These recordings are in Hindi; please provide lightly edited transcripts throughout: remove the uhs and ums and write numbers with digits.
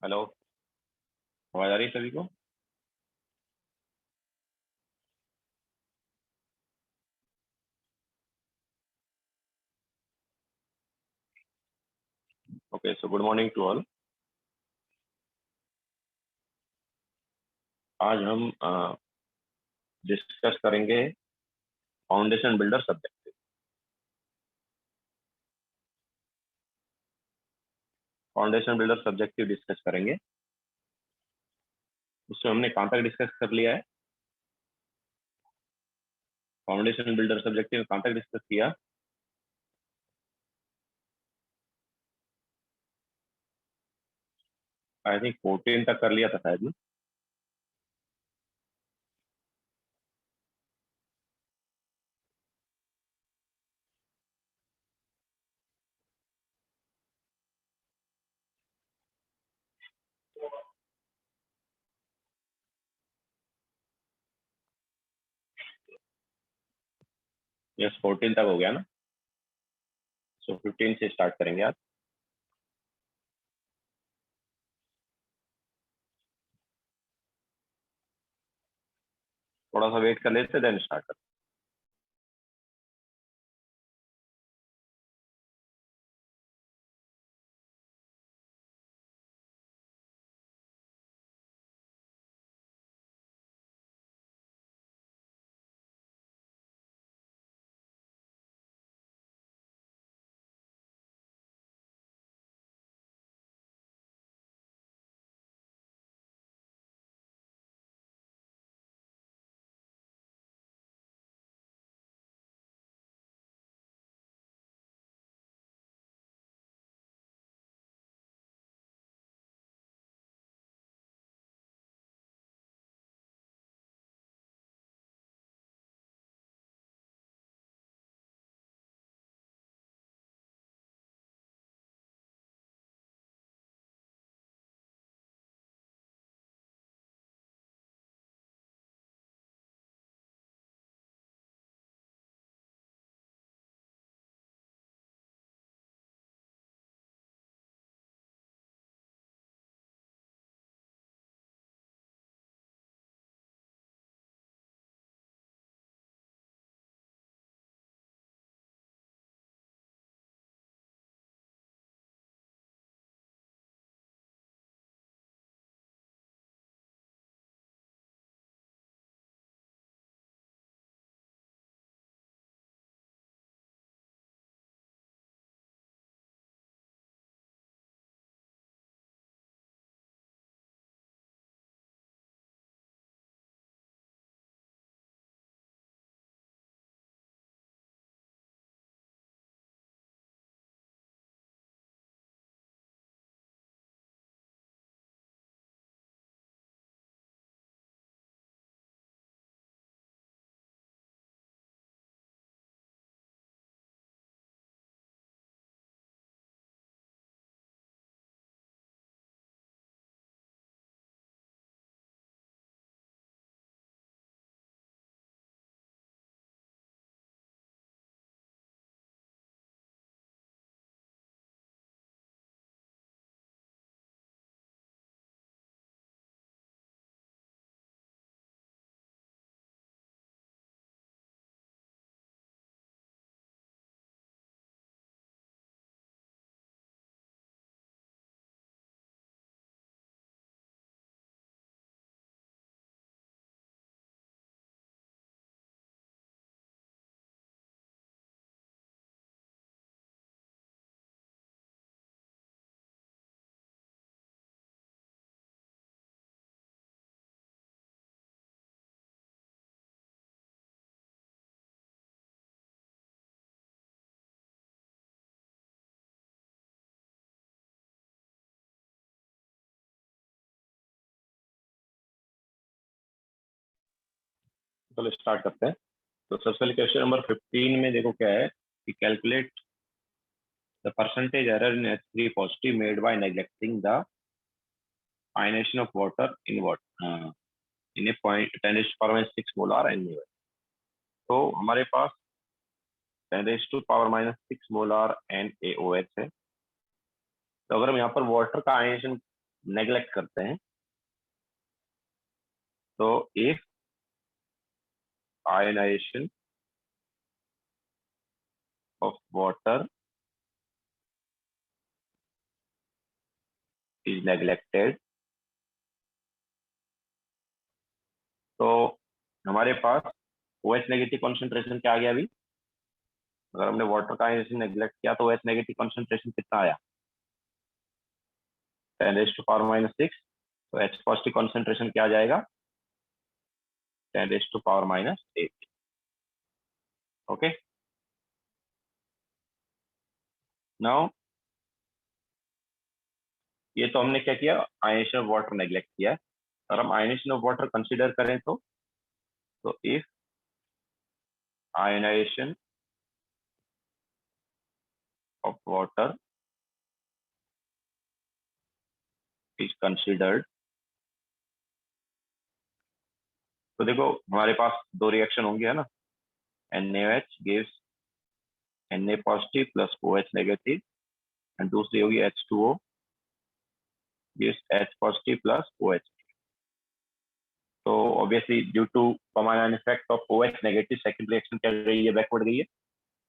हेलो। आवाज आ रही है सभी को? Okay, so good morning to all. आज हम डिस्कस करेंगे foundation builder subject. Foundation builder subjective discuss करेंगे। उसमें हमने कहाँ तक डिस्कस कर लिया है? फाउंडेशन बिल्डर सब्जेक्टिव कहाँ तक डिस्कस किया? आई थिंक 14 तक कर लिया था शायद ना। यस, 14 तक हो गया ना। सो 15 से स्टार्ट करेंगे आज। थोड़ा सा वेट कर लेते देन स्टार्ट करते। चलो स्टार्ट करते हैं। तो सबसे पहले क्वेश्चन नंबर 15 में देखो क्या है कि calculate the percentage error in H3 positive made by neglecting the ionisation of water in water in a point 10⁻⁶ molar N. तो हमारे पास 10⁻⁻⁶ मोलार NaOH है। तो अगर हम यहाँ पर वाटर का आयनेशन नेग्लेक्ट करते हैं, तो if ionisation of water is neglected, तो हमारे पास OH नेगेटिव कॉन्सेंट्रेशन क्या आ गया अभी? अगर हमने वाटर का आयनाइजेशन नेग्लेक्ट किया तो OH नेगेटिव कॉन्सेंट्रेशन कितना आया? 10⁻⁻6। तो H पॉजिटिव कॉन्सेंट्रेशन क्या आ जाएगा? 10⁻⁻8। ओके, नाउ ये तो हमने क्या किया, आयनेशन ऑफ वाटर नेग्लेक्ट किया है। और हम आयनेशन ऑफ वाटर कंसीडर करें तो if ionisation of water is considered, तो देखो हमारे पास दो रिएक्शन होंगे, है ना। NaOH gives Na positive plus OH negative, and दूसरी होगी H2O gives H positive plus OH। तो obviously due to common ion effect of OH negative second reaction क्या गई है, बैकवर्ड गई है।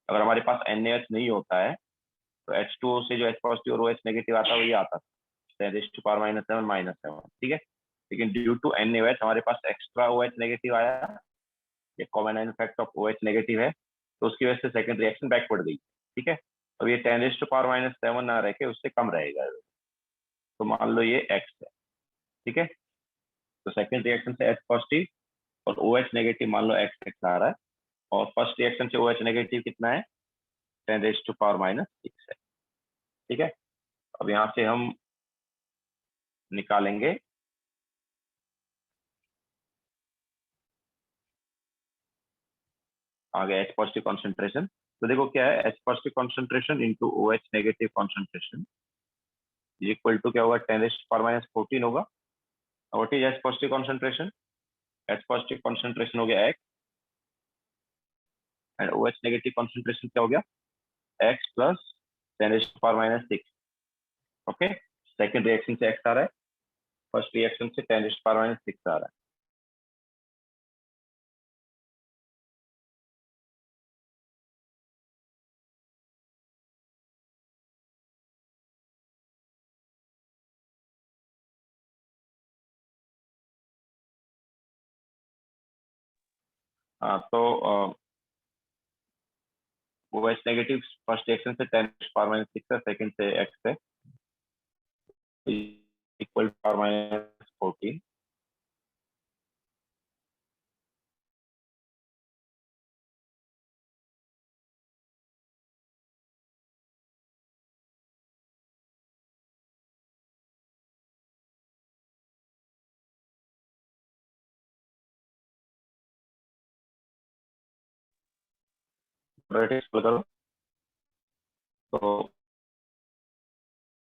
अगर हमारे पास NaH नहीं होता है तो H2O से जो H पॉजिटिव और OH नेगेटिव आता है वो ये आता है 10⁻⁻7 -7, ठीक है। लेकिन ड्यू टू NaOH हमारे पास एक्स्ट्रा OH नेगेटिव आया, ये common ion effect of OH negative है, तो उसकी वजह से सेकंड रिएक्शन बैकवर्ड गई, ठीक है। अब ये 10⁻⁻7 ना रह के उससे कम रहेगा, तो मान लो ये X है, ठीक है। तो सेकंड रिएक्शन से H पॉजिटिव और OH नेगेटिव मान लो X आ रहा है, और फर्स्ट रिएक्शन से OH नेगेटिव कितना है? 10⁻⁻6 है, ठीक है। अब यहाँ से हम निकालेंगे आगे H पॉजिटिव कॉन्सेंट्रेशन। तो देखो क्या है, H positive concentration into OH negative concentration equal to क्या होगा? 10⁻14 होगा। What is H positive concentration? H positive concentration हो गया X, and OH negative concentration क्या हो गया? X plus 10⁻6। Okay, second reaction से X आ रहा है, फर्स्ट रिएक्शन से 10⁻6 आ रहा है। हाँ, तो OH नेगेटिव फर्स्ट रिएक्शन से 10⁻6 है, सेकंड से X है, इक्वल -14। करो तो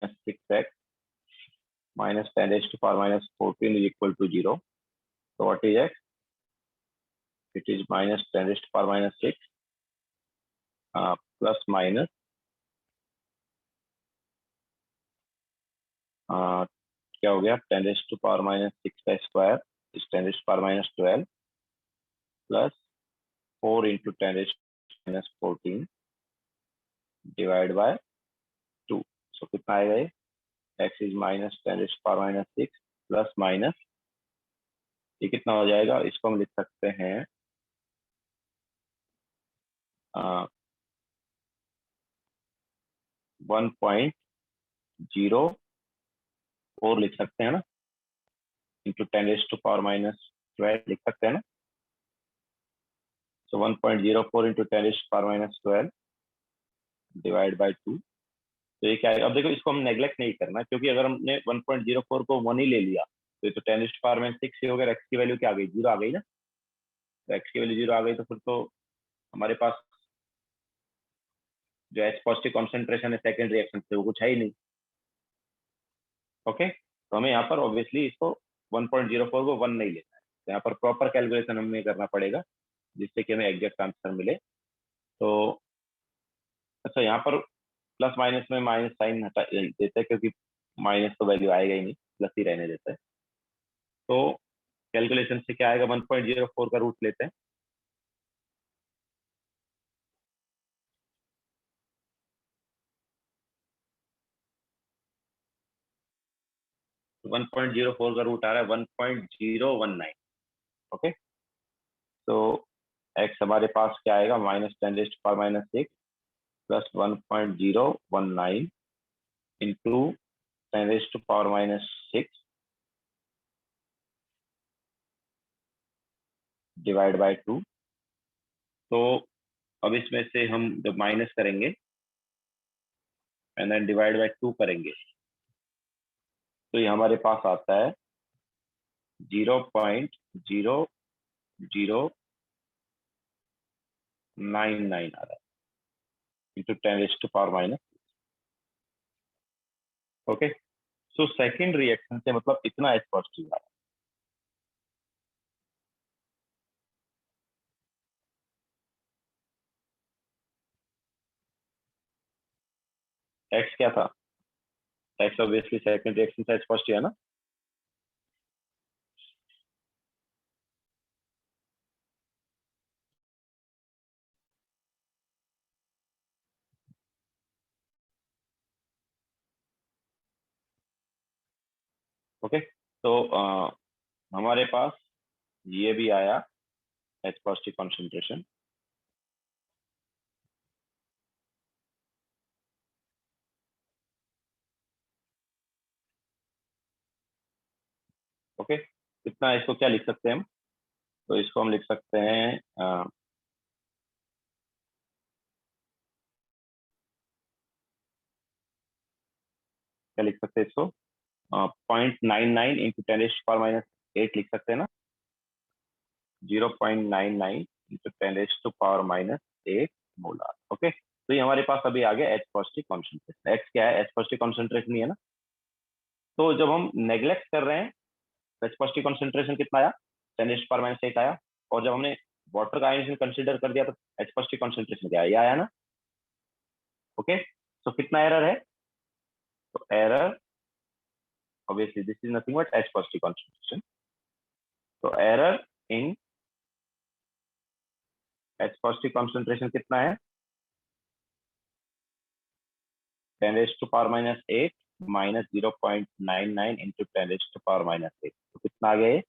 6x minus 10⁻14 is equal to 0. So what is x? It is minus 10⁻6 plus minus क्या हो गया? 10⁻6 का square is 10⁻12 plus 4 into 10⁻14 divide by 2। सो कितना आएगा ये? x is minus 10⁻6 plus minus, ये कितना हो जाएगा? इसको हम लिख सकते हैं 1.04 लिख सकते हैं ना, इंटू 10⁻12 लिख सकते हैं ना। So 1.04 into 10⁻12 divide by 2। तो ये क्या है? अब देखो इसको हम नेग्लेक्ट नहीं करना, क्योंकि अगर हमने 1.04 को 1 ही ले लिया तो ये तो 10⁻6 ही हो गया, एक्स की वैल्यू क्या आ गई? 0 आ गई ना। तो एक्स की वैल्यू 0 आ गई तो फिर तो हमारे पास जो एच पॉजिटिव कॉन्सेंट्रेशन है सेकेंड रिएक्शन से वो कुछ है ही नहीं। ओके, तो हमें यहाँ पर ऑब्वियसली इसको 1.04 को 1 नहीं लेना है, तो यहाँ पर प्रॉपर कैलकुलेशन हमें करना पड़ेगा जिससे कि हमें एग्जैक्ट आंसर मिले। तो अच्छा, यहाँ पर प्लस माइनस में माइनस साइन हटा देते हैं, क्योंकि माइनस तो वैल्यू आएगा ही नहीं। प्लस ही रहने देते हैं। तो कैलकुलेशन से क्या आएगा, 1.04 का रूट लेते हैं। तो 1.04 का रूट आ रहा है 1.019। ओके, तो एक्स हमारे पास क्या आएगा, -10⁻⁻6 प्लस 1.019 इंटू 10⁻⁻6 डिवाइड बाय 2। तो अब इसमें से हम जब माइनस करेंगे एंड देन डिवाइड बाय 2 करेंगे, तो ये हमारे पास आता है 0.0099 आ रहा है into 10⁻⁻। Okay, so second reaction से मतलब इतना एच पॉजिटिव आ रहा है। एक्स क्या था, एक्स ऑब्वियसली सेकेंड रिएक्शन से एच पॉजिटिव है ना। ओके, तो हमारे पास ये भी आया एच पॉजिटिव कॉन्सेंट्रेशन। ओके, इतना इसको क्या लिख सकते हैं हम, तो इसको हम लिख सकते हैं क्या लिख सकते हैं इसको, 0.99 इंटू 10⁻⁻8 लिख सकते हैं ना। 0.99 इंटू 10⁻⁻8 मोलार। ओके, तो ये हमारे पास अभी आ गया एच पॉजिटिव कॉन्सेंट्रेशन। एक्स क्या है, एच पॉजिटिव कॉन्सेंट्रेशन ही है ना। तो जब हम नेग्लेक्ट कर रहे हैं, एच पॉजिटिव कॉन्सेंट्रेशन कितना आया, 10⁻⁻8 आया। और जब हमने वाटर का आयन कंसिडर कर दिया तो एच पॉजिटिव कॉन्सेंट्रेशन क्या आया ना। ओके, तो कितना एरर है, तो error obviously this is nothing but H positive concentration. तो error in H positive concentration कितना है, 10⁻⁻8 माइनस 0.99 इंटू 10⁻⁻8। तो कितना आ गया ये,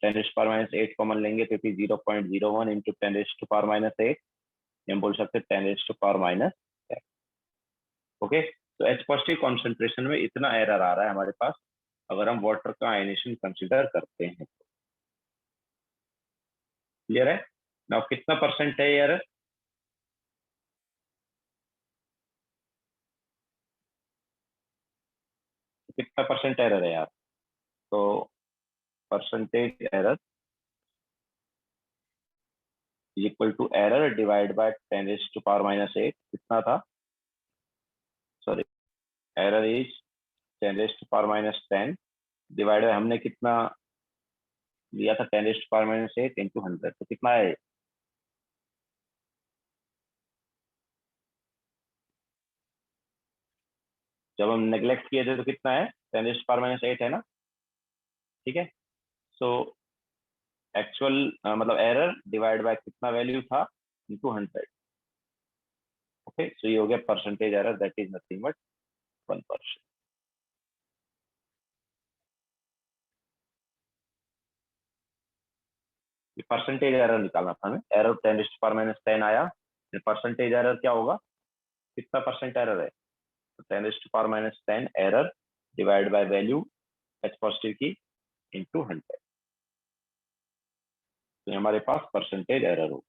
10⁻⁻8 कॉमन लेंगे तो 0.01 इंटू 10⁻⁻8, हम बोल सकते 10⁻⁻10। ओके, तो एच पॉजिटिव कॉन्सेंट्रेशन में इतना एरर आ रहा है हमारे पास अगर हम वाटर का आयनेशन कंसिडर करते हैं। क्लियर है ना, कितना परसेंट है एरर, कितना परसेंट एरर है यार, तो percentage error equal to error divide by 10⁻⁻8। कितना था, sorry, error is 10⁻⁻10 divide by हमने कितना लिया था, 10⁻⁻8 इंटू 100। तो कितना है, जब हम नेग्लेक्ट किए थे तो कितना है, 10⁻⁻8 है ना। ठीक है, सो एक्चुअल मतलब एरर डिवाइड बाय कितना वैल्यू था इंटू 100। ओके, सो ये हो गया percentage error, that is nothing but 1%। Percentage error निकालना था हमें, एरर 10⁻⁻10 आया, परसेंटेज एरर क्या होगा, कितना परसेंट एरर है, तो 10⁻⁻10 error divide by value H positive की इंटू 100। तो हमारे पास परसेंटेज एरर हो।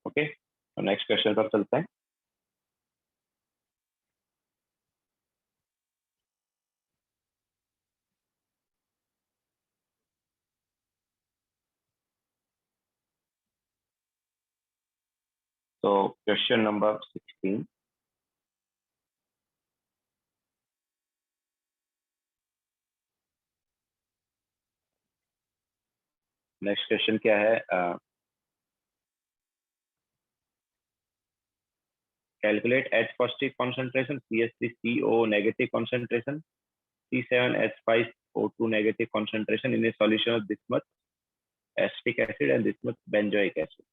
ओके, तो नेक्स्ट क्वेश्चन पर चलते हैं। तो क्वेश्चन नंबर 16, नेक्स्ट क्वेश्चन क्या है, calculate H positive concentration, CH3CO negative concentration, C7H5O2 negative concentration in a solution of this much acetic acid and this much benzoic acid.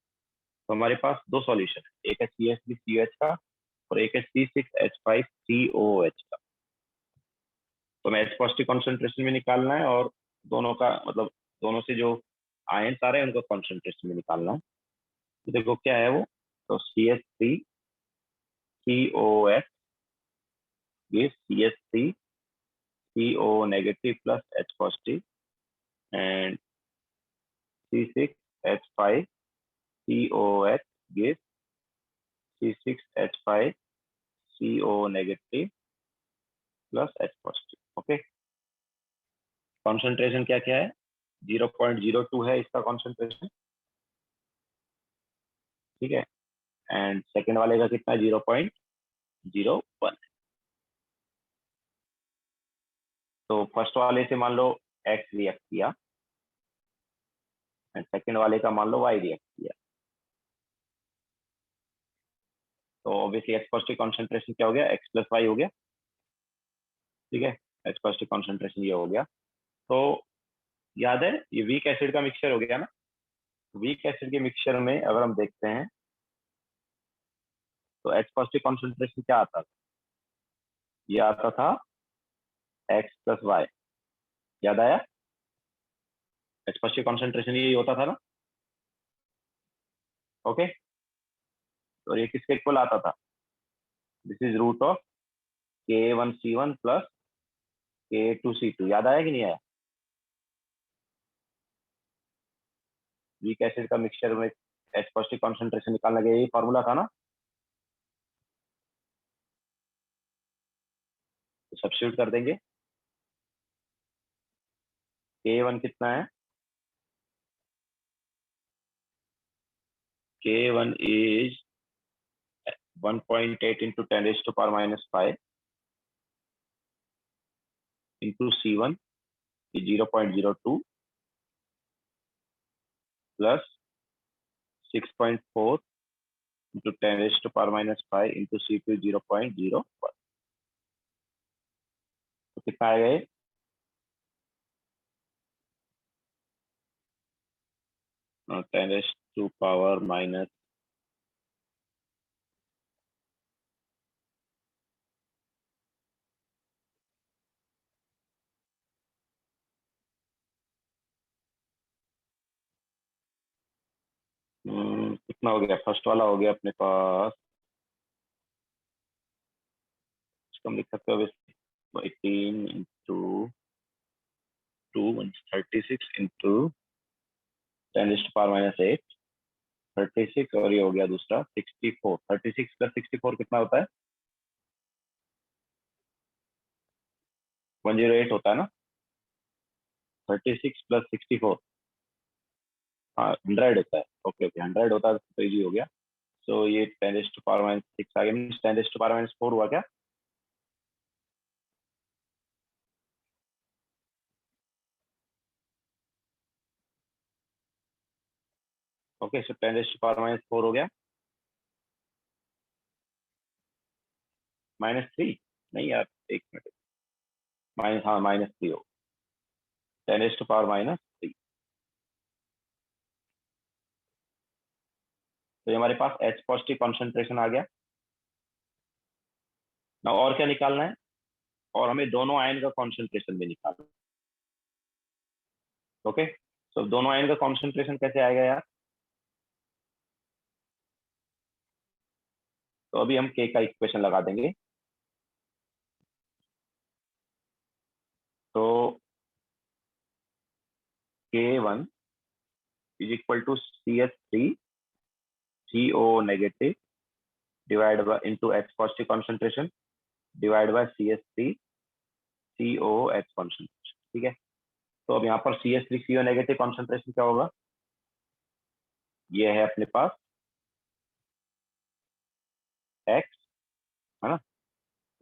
तो हमारे पास दो सॉल्यूशन है, एक है CH3COH का और एक है C6H5COOH का। तो हमें H पॉजिटिव कॉन्सेंट्रेशन में निकालना है और दोनों का मतलब दोनों से जो आयन्स आ रहे हैं उनको कॉन्सेंट्रेशन में निकालना है। तो देखो क्या है वो, तो CH3COOH gives CH3CO negative plus H positive and C6H5COOH gives C6H5CO negative plus H positive। Okay, concentration क्या क्या है, 0.02 है इसका कॉन्सेंट्रेशन, ठीक है, एंड सेकेंड वाले का कितना, 0.01। तो फर्स्ट वाले से मान लो X रिएक्ट किया एंड सेकेंड वाले का मान लो Y रिएक्ट किया, तो ऑब्वियसली X पॉजिटिव कॉन्सेंट्रेशन क्या हो गया, X प्लस Y हो गया, ठीक है, H पॉजिटिव कॉन्सेंट्रेशन ये हो गया। तो याद है ये वीक एसिड का मिक्सचर हो गया ना, वीक एसिड के मिक्सचर में अगर हम देखते हैं तो H पॉजिटिव कॉन्सेंट्रेशन क्या आता था, ये आता था X प्लस Y, याद आया, H पॉजिटिव कॉन्सेंट्रेशन यही होता था ना, ओके। तो ये किसके इक्वल आता था, this is root of Ka1C1 plus Ka2C2, याद आया कि नहीं आया, वीक एसिड का मिक्सचर में H पॉजिटिव कॉन्सेंट्रेशन निकालने का यही फॉर्मूला था ना। तो सब्स्टिट्यूट कर देंगे, K1 कितना है, K1 is 1.8 into 10 raised to power minus 5 into C1 is 0.02 plus 6.4 into 10 raised to power minus 5 into C2 is 0.01। तो कितना आएगा ये, ten raised to power minus कितना हो गया, फर्स्ट वाला हो गया अपने पास, इसको हम लिख सकते हो 18 into 2 36 into 10 raised to power minus 8, 36 और ये हो गया दूसरा 64, 36 प्लस 64 कितना होता है, 108 होता है ना, 36 प्लस 64, हाँ 100 होता है, ओके ओके 100 होता है तो इजी हो गया। सो ये 10 रेस्ट टू पावर माइनस 6 आ गया, means 10 raised to power minus 4 हुआ क्या, okay, so 10 raised to power minus 4 हो गया, -3 नहीं यार, एक मिनट, माइनस, हाँ -3 हो, 10 रेस्ट टू पावर -3। तो ये हमारे पास H पॉजिटिव कॉन्सेंट्रेशन आ गया ना, और क्या निकालना है, और हमें दोनों आयन का कॉन्सेंट्रेशन भी निकालना है, ओके। तो दोनों आयन का कॉन्सेंट्रेशन कैसे आएगा यार, तो अभी हम K का इक्वेशन लगा देंगे, तो K1 is equal to CH3CO negative divided by into H positive concentration divided by CH3COH concentration, ठीक है। तो अब यहाँ पर CH3CO नेगेटिव कॉन्सेंट्रेशन क्या होगा, ये है अपने पास X, है ना,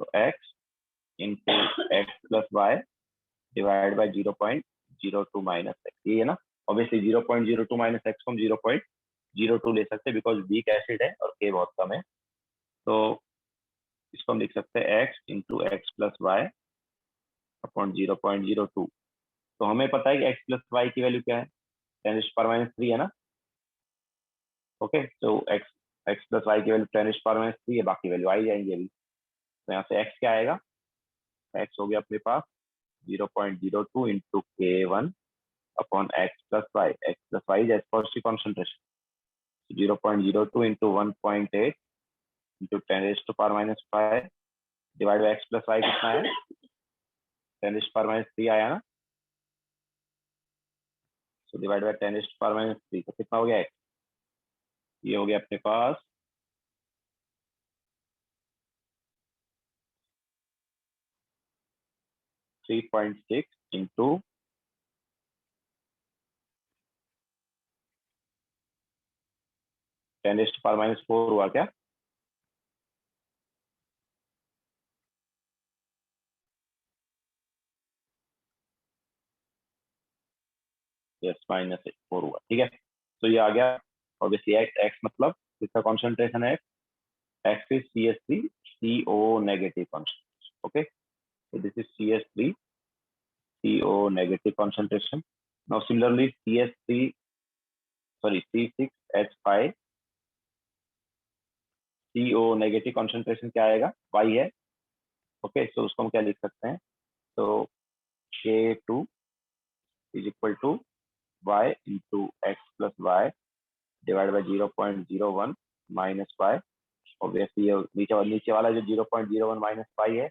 तो X into X plus y divide by 0.02 minus x, ये है ना, ऑब्वियसली 0.02 माइनस एक्स को हम 0.02 ले सकते हैं बिकॉज वीक एसिड है और K बहुत कम है, तो इसको हम लिख सकते हैं x into x plus Y upon 0.02। तो हमें पता है कि x प्लस वाई की वैल्यू क्या है, 10⁻³ है ना। ओके, तो x प्लस वाई की वैल्यू 10⁻³ है, बाकी वैल्यू आई जाएंगी अभी। तो यहाँ से x क्या आएगा, x हो गया अपने पास 0.02 into K1 upon x plus Y is एक्सपोजिटिव concentration, 0.02 into 1.8 into 10⁻⁵ divide by x plus Y कितना है, 10⁻³ आया ना। तो डिवाइड बाई 10⁻³ तो कितना हो गया x, ये हो गया अपने पास 3.6 इंटू 10⁻⁴ हुआ क्या। यस, -4 हुआ, ठीक है। तो ये आ गया ऑब्वियसली x मतलब किसका कॉन्सेंट्रेशन है, x is CH3 CO negative concentration. Okay, so this is CH3 CO negative concentration. Now similarly C6H5 CO negative concentration क्या आएगा, y है। ओके, सो उसको हम क्या लिख सकते हैं, तो K2 is equal to y into x plus y divide by 0.01 minus y. Obviously नीचे वाला जो 0.01 माइनस वाई है,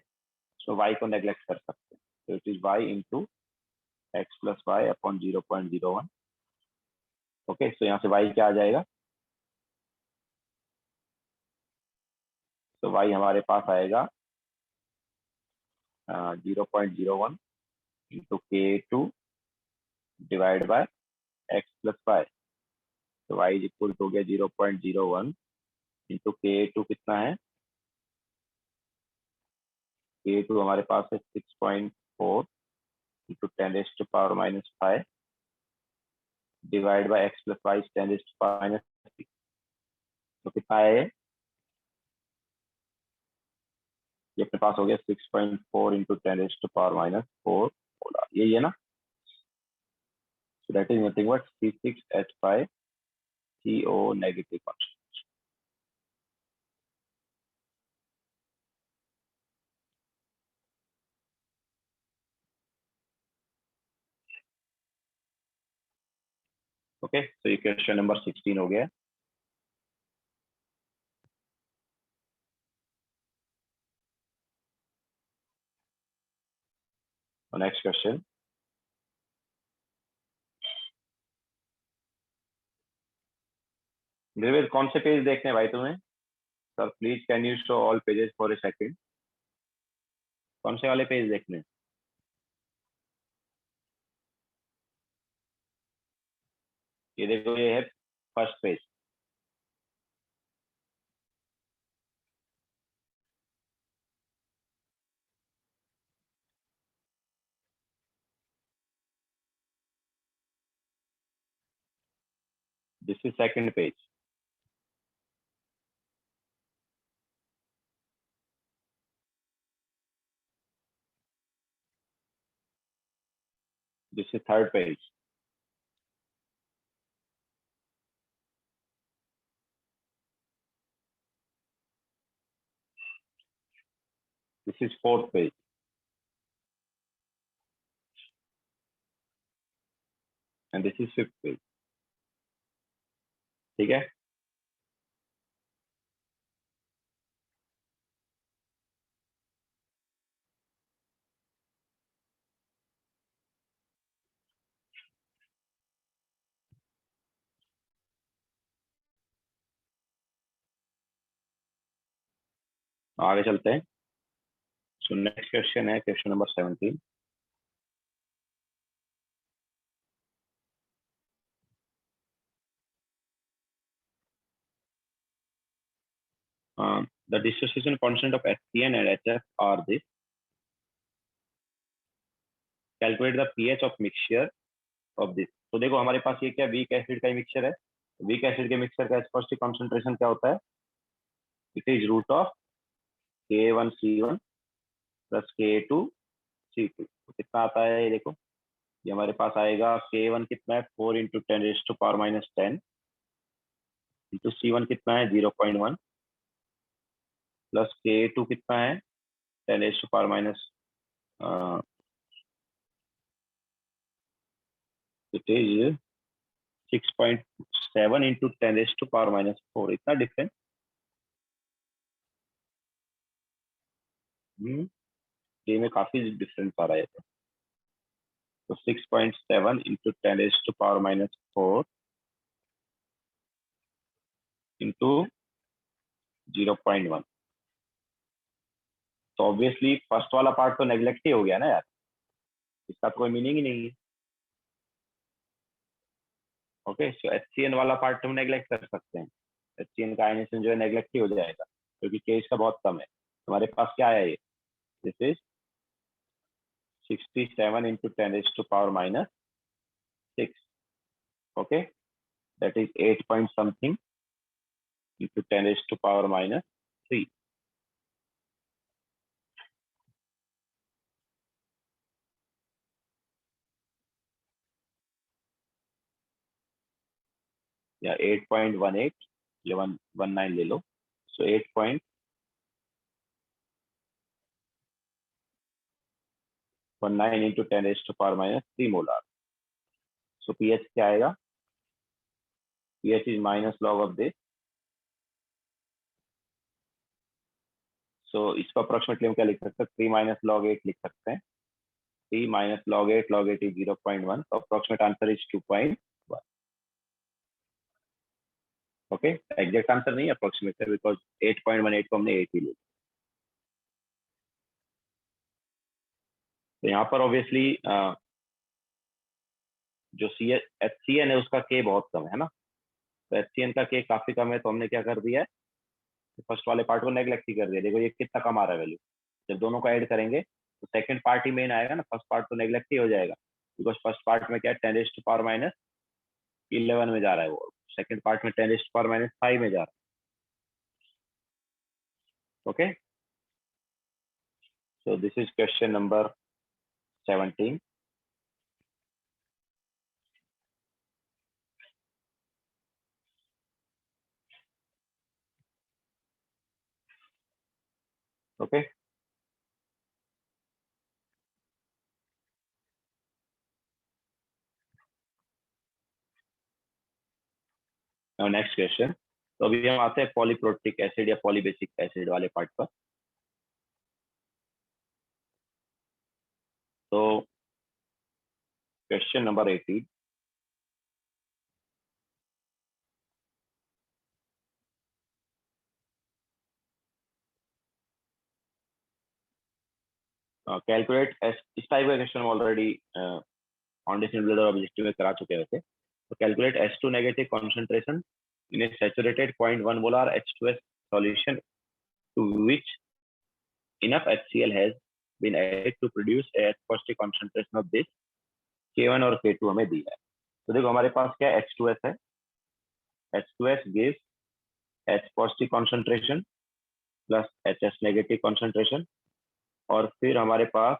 उसमें y को नेग्लेक्ट कर सकते हैं, तो it is y into x plus Y upon 0.01। Okay, so यहाँ से y क्या आ जाएगा, तो y हमारे पास आएगा 0.01 into K2 divide by x plus y. तो y इज इक्वल हो गया 0.01 इंटू K2 कितना है, K2 हमारे पास है 6.4 into 10⁻⁻⁵ divide by x plus y 10⁻⁻3। तो कितना है ये अपने पास हो गया 6.4 इंटू 10⁻⁴ यही है ना। So that is nothing but C6H5 CO negative concentration. Okay, तो ये क्वेश्चन नंबर 16 हो गया। नेक्स्ट क्वेश्चन, निर्वेद कौन से पेज देखने भाई तुम्हें, sir please can you show all pages for a second, कौन से वाले पेज देखने। ये देखो, ये है first page. This is second page. This is third page. This is fourth page and this is fifth page. ठीक है, आगे चलते हैं। सो नेक्स्ट क्वेश्चन है question number 17। The dissociation constant of HCN and HF are this. Calculate the pH of mixture of this. तो देखो हमारे पास ये क्या वीक एसिड का मिक्सचर है, वीक एसिड के मिक्सचर का स्पष्ट कॉन्सेंट्रेशन क्या होता है, it is root of K1C1 plus K2C2। तो कितना आता है ये देखो, ये हमारे पास आएगा K1 कितना है 4 इंटू 10⁻⁻10 इंटू C1 कितना है 0.1 प्लस K2 कितना है 10⁻⁻, इट इज 6.7 इंटू 10⁻⁻4। इतना डिफरेंस ये में काफी डिफरेंस आ रहा है। तो 6.7 इंटू 10⁻⁻4 इंटू 0.1। तो ऑब्वियसली फर्स्ट वाला पार्ट तो नेग्लेक्ट ही हो गया ना यार, इसका तो कोई मीनिंग ही नहीं है। ओके, सो HCN वाला पार्ट हम नेग्लेक्ट कर सकते हैं। HCN का आयनेशन जो है नेग्लेक्ट ही हो जाएगा क्योंकि K इसका बहुत कम है। हमारे पास क्या है ये, this is 67 into 10⁻⁻6। Okay, that is 8 point something into 10⁻⁻3। या 8.18 या 119 ले लो। सो 8.19 इंटू 10⁻³ मोलार। सो pH क्या आएगा, pH is minus log of this. So इसको अप्रोक्सीमेटली हम क्या लिख सकते हैं, 3 माइनस लॉग 8 लिख सकते हैं। 3 minus log 8, log 8 is 0.1, so approximate answer is 2.1। Okay, exact answer नहीं अप्रोक्सीमेट है बिकॉज 8.18 को हमने 8 ही लिया। तो यहाँ पर ऑब्वियसली जो HCN है उसका K बहुत कम है ना, तो HCN का K काफी कम है, तो हमने क्या कर दिया है, फर्स्ट वाले पार्ट को नेग्लेक्ट ही कर दिया। देखो ये कितना कम आ रहा है वैल्यू, जब दोनों को ऐड करेंगे तो सेकंड पार्ट ही मेन आएगा ना, फर्स्ट पार्ट तो नेग्लेक्ट ही हो जाएगा बिकॉज फर्स्ट पार्ट में क्या है 10⁻⁻11 में जा रहा है वो, सेकंड पार्ट में 10⁻⁵ में जा रहा है। Okay, so this is question number 17। okay, now next question। तो अभी हम आते हैं पॉलीप्रोटिक एसिड या पॉलीबेसिक एसिड वाले पार्ट पर। तो क्वेश्चन नंबर 18, कैलकुलेट इस टाइप का question already foundation builder objective में करा चुके थे। तो calculate H2 negative concentration in a saturated 0.1 molar H2S solution to which enough HCl has been added to produce a H positive concentration of this K1 और K2 हमें दिया है। तो देखो हमारे पास क्या H2S है, H2S gives H positive concentration plus HS negative concentration, और फिर हमारे पास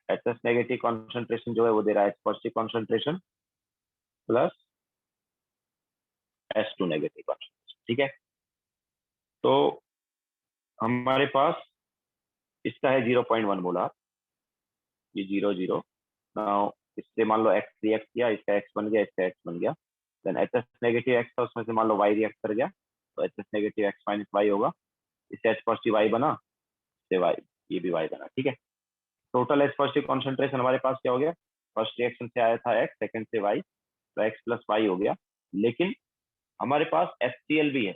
HS नेगेटिव concentration जो है वो दे रहा है H positive concentration plus H2 negative concentration। ठीक है, तो हमारे पास इसका है 0.1 मोलार, ये 0.0। नाउ इससे मान लो X रिएक्ट किया, इसका X बन गया, इसका X बन गया, देन HS नेगेटिव X था उसमें से मान लो Y रिएक्ट कर गया, तो HS negative X minus Y होगा, इससे H पॉजिटिव Y बना, इससे Y, ये भी Y बना। ठीक है, टोटल H पॉजिटिव कॉन्सेंट्रेशन हमारे पास क्या हो गया, फर्स्ट रिएक्शन से आया था X, सेकंड से Y, तो X प्लस Y हो गया। लेकिन हमारे पास HCl भी है,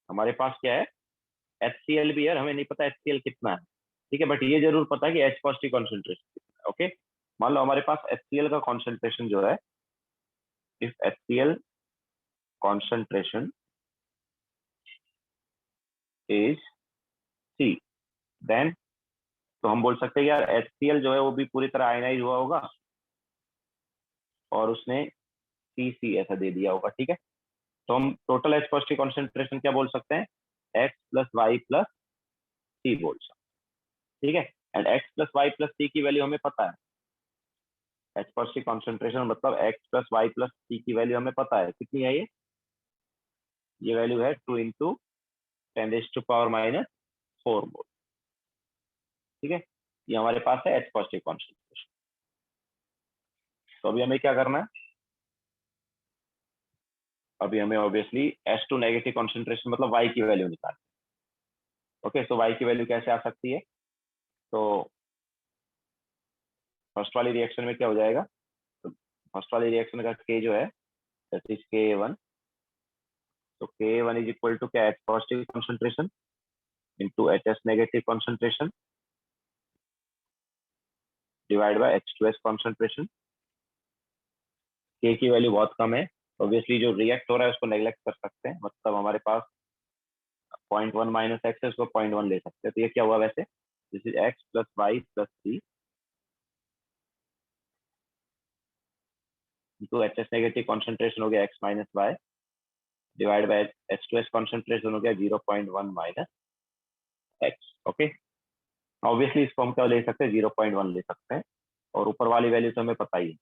हमारे पास क्या है HCl भी है, हमें नहीं पता HCl कितना है। ठीक है, बट ये जरूर पता है कि H पॉजिटिव कॉन्सेंट्रेशन कितना है। ओके, मान लो हमारे पास HCl का कॉन्सेंट्रेशन जो है, if HCl concentration is C, then तो हम बोल सकते हैं यार HCl जो है वो भी पूरी तरह आयनाइज हुआ होगा और उसने CC ऐसा दे दिया होगा। ठीक है, तो हम टोटल एच पॉजिटिव कॉन्सेंट्रेशन क्या बोल सकते हैं, x plus y plus c बोल सकते हैं, ठीक है। And x plus y plus c की वैल्यू हमें पता है, एच पॉजिटिव कॉन्सेंट्रेशन मतलब x plus y plus c की वैल्यू हमें पता है, कितनी है ये वैल्यू है 2 इंटू 10⁻⁻⁴ मोल, ठीक है। ये हमारे पास है एच पॉजिटिव कॉन्सेंट्रेशन। तो अभी हमें क्या करना है, अभी हमें ऑब्वियसली H2 नेगेटिव कॉन्सेंट्रेशन मतलब Y की वैल्यू निकालनी। ओके, सो Y की वैल्यू कैसे आ सकती है, तो फर्स्ट वाली रिएक्शन में क्या हो जाएगा, तो फर्स्ट वाली रिएक्शन का K जो है दैट इज K1, तो K1 इज इक्वल टू क्या, H positive concentration into HS negative concentration divide bye H2S concentration. K की वैल्यू बहुत कम है, ऑब्वियसली जो रिएक्ट हो रहा है उसको नेग्लेक्ट कर सकते हैं, मतलब हमारे पास 0.1 माइनस एक्स है, उसको 0.1 ले सकते हैं। तो ये क्या हुआ वैसे, this is x plus y plus C into H S negative concentration हो गया x minus y divide by H two S concentration हो गया 0.1 माइनस एक्स। ओके, ऑब्वियसली इसको हम क्या ले सकते हैं, 0.1 ले सकते हैं, और ऊपर वाली वैल्यू तो हमें पता ही है।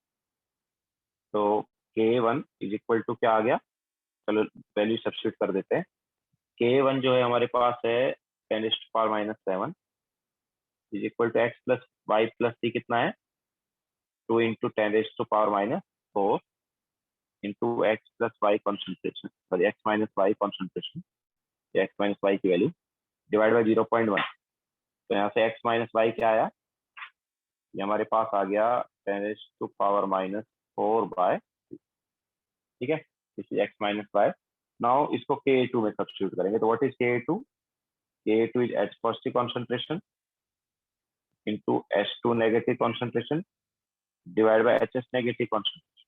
तो K1 इज इक्वल टू क्या आ गया, चलो वैल्यू सब्स्टिट्यूट कर देते हैं। K1 जो है हमारे पास है 10⁻⁻⁷ is equal to x plus y plus c कितना है, 2 into 10⁻⁻⁴ into x plus y concentration, sorry x minus y concentration, x minus y की वैल्यू डिवाइड बाई 0.1। तो यहाँ से एक्स माइनस वाई क्या आया, ये हमारे पास आ गया 10⁻⁻⁴ बाय, ठीक है, this is x minus y. Now इसको Ka2 में सब्स्टिट्यूट करेंगे, तो what is Ka2, Ka2 is H positive concentration into H2 negative concentration divide by HS negative concentration.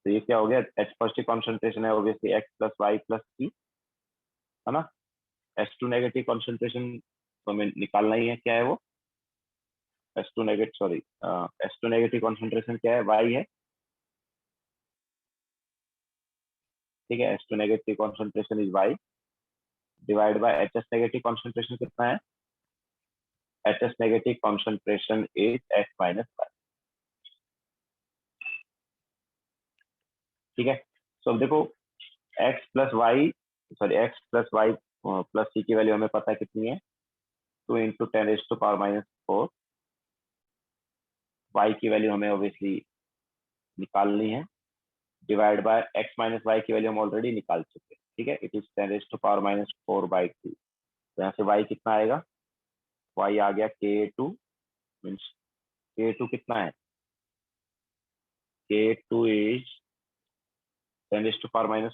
तो ये क्या हो गया, H पॉजिटिव कॉन्सेंट्रेशन है obviously x plus y plus c, है ना। H2 नेगेटिव कॉन्सेंट्रेशन तो हमें निकालना ही है, क्या है वो, H2 negative, sorry H2 negative concentration क्या है, Y है, ठीक है। H2 negative concentration is Y divide by HS negative concentration कितना है, HS negative concentration is x minus y, ठीक है। तो अब देखो x plus y, sorry x plus y plus c की वैल्यू हमें पता है कितनी है, 2 इंटू 10⁻⁴। y की वैल्यू हमें ऑब्वियसली निकालनी है, divide by x minus y की वैल्यू हम ऑलरेडी निकाल चुके हैं, ठीक है, इट इज 10⁻⁴/2। तो यहाँ से y कितना आएगा, y आ गया K2, मीन्स K2 कितना है, K2 इज 10⁻⁻⁴,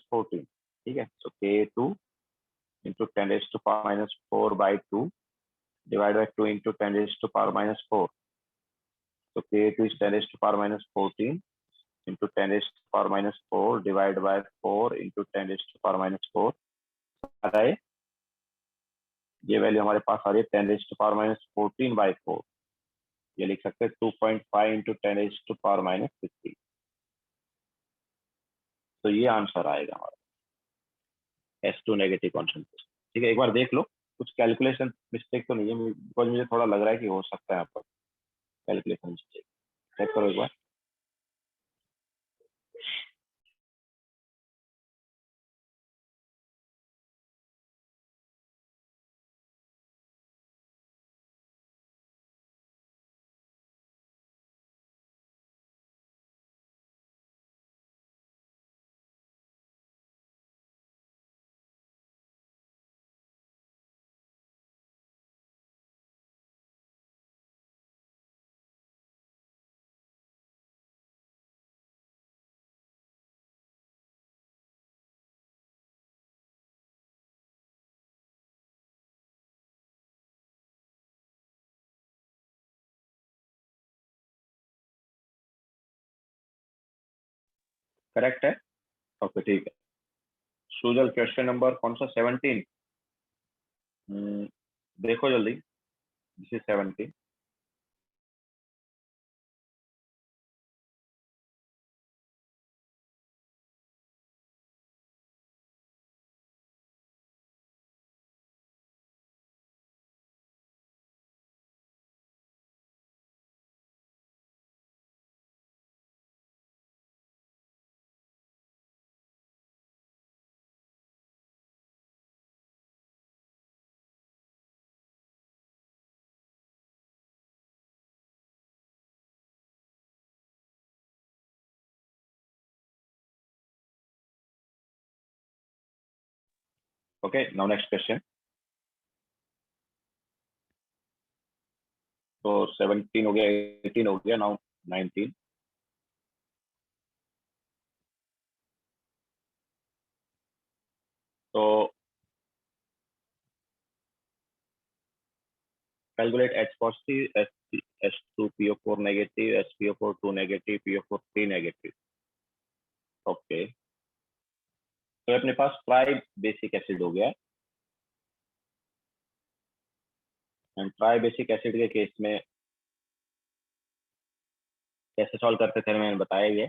ठीक है। सो K2 into 10⁻⁴/2 divide by 2 into 10⁻⁴। तो K2 is 10⁻⁴ into 10⁻⁴ divided by 4 into 10⁻⁴। आ रहा है, ये वैल्यू हमारे पास आ रही है 10⁻⁴/4, ये लिख सकते हैं 2.5 into 10⁻⁻⁻16। तो ये आंसर आएगा हमारा H2 नेगेटिव कॉन्सेंट्रेशन, ठीक है। एक बार देख लो, कुछ कैलकुलेशन मिस्टेक तो नहीं है, बिकॉज मुझे थोड़ा लग रहा है कि हो सकता है यहाँ पर कैलकुलेशन मिस्टेक, चेक करो एक बार। करेक्ट है, ओके ठीक है। सुजल क्वेश्चन नंबर कौन सा, 17, देखो जल्दी, this is 17। Okay, now next question. तो 17 हो गया, 18 हो गया, नाउ 19। तो calculate H positive, H2 PO4 negative, HPO4 2 negative, PO4 3 negative। Okay, तो अपने पास ट्राई बेसिक एसिड हो गया। एंड ट्राई बेसिक एसिड के केस में कैसे सॉल्व करते थे मैंने बताया ही है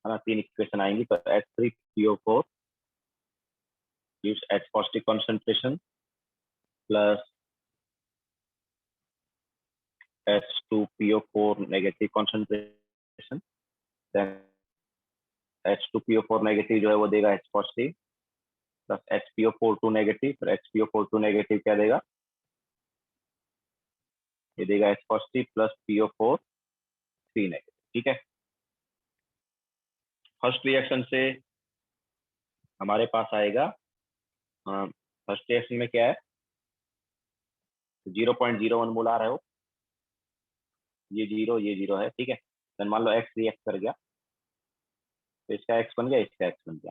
ना। 3 इक्वेशन आएंगी। तो H3PO4 gives H positive concentration plus H2PO4 negative concentration, then H2PO4 negative जो है वो देगा H positive plus HPO4 2 negative. फिर HPO4 2 नेगेटिव क्या देगा, ये देगा H positive plus PO4 3 negative. ठीक है, फर्स्ट रिएक्शन से हमारे पास आएगा, फर्स्ट रिएक्शन में क्या है, 0.01 मोलार है वो, ये जीरो है। ठीक है, देन मान लो X रिएक्ट कर गया, तो इसका X बन गया, इसका X बन गया।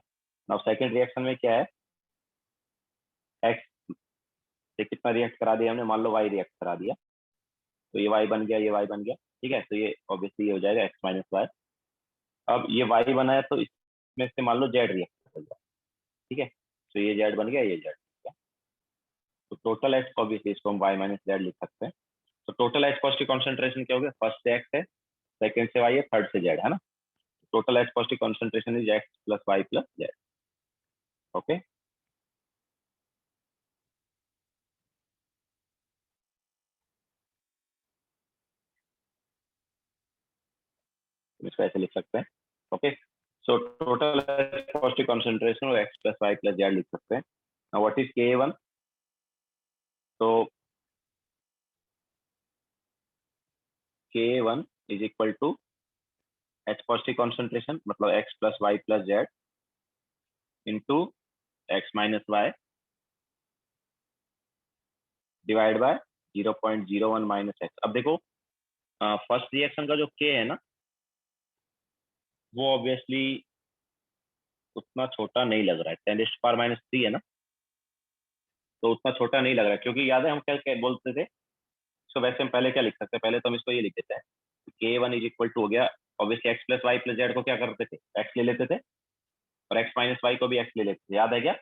नाउ सेकंड रिएक्शन में क्या है, X से कितना रिएक्ट करा दिया हमने, मान लो Y रिएक्ट करा दिया, तो ये Y बन गया, ये Y बन गया। ठीक है, तो ये ऑब्वियसली ये हो जाएगा X माइनस वाई। अब ये Y बना है, तो इसमें से मान लो Z रिएक्ट कर गया। ठीक है, तो ये Z बन गया, ये Z बन गया। तो टोटल X, ऑब्वियसली इसको हम Y माइनस Z लिख सकते हैं। तो टोटल H पॉजिटिव कॉन्सेंट्रेशन क्या हो गया, फर्स्ट से X है, सेकंड से Y है, थर्ड से Z है ना। Total H positive concentration is X plus Y plus Z। Okay, इसको ऐसे लिख सकते हैं। Okay, so total positive concentration और X plus Y plus Z लिख सकते हैं। Now what is Ka1? तो Ka1 is equal to H positive concentration मतलब X plus Y plus Z into X minus Y divide by 0.01 minus X। अब देखो, फर्स्ट रिएक्शन का जो K है ना, वो ऑब्वियसली उतना छोटा नहीं लग रहा है, 10⁻³ है ना, तो उतना छोटा नहीं लग रहा है। क्योंकि याद है हम क्या क्या बोलते थे, तो वैसे हम पहले क्या लिख सकते हैं, पहले तो हम इसको ये लिख देते हैं, K1 इज इक्वल टू हो गया, obviously X plus y plus z को क्या करते थे, X ले लेते थे, और X माइनस वाई को भी X ले लेते थे। याद है क्या,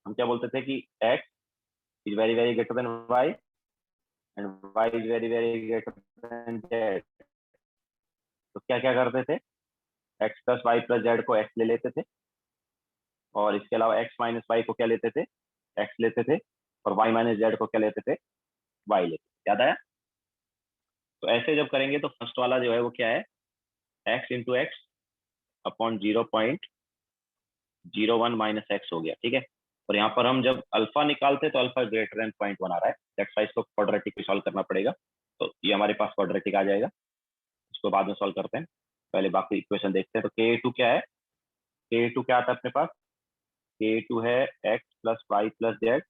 हम क्या बोलते थे कि X is very very greater than Y and Y is very very greater than Z। तो क्या क्या करते थे, X plus y plus z को X ले लेते थे, और इसके अलावा X माइनस वाई को क्या लेते थे, X लेते थे, और Y माइनस जेड को क्या लेते थे, Y लेते थे। याद आया। तो ऐसे जब करेंगे तो फर्स्ट वाला जो है वो क्या है, X into x upon 0.01 minus x हो गया। ठीक है, और यहाँ पर हम जब अल्फा निकालते तो अल्फा ग्रेटर देन 0.1 आ रहा है, दैट्स वाई इसको क्वाड्रेटिक में सॉल्व करना पड़ेगा। तो ये हमारे पास क्वाड्रेटिक आ जाएगा, इसको बाद में सॉल्व करते हैं, पहले बाकी इक्वेशन देखते हैं। तो Ka2 क्या है, Ka2 क्या आता है अपने पास, Ka2 है X plus y plus z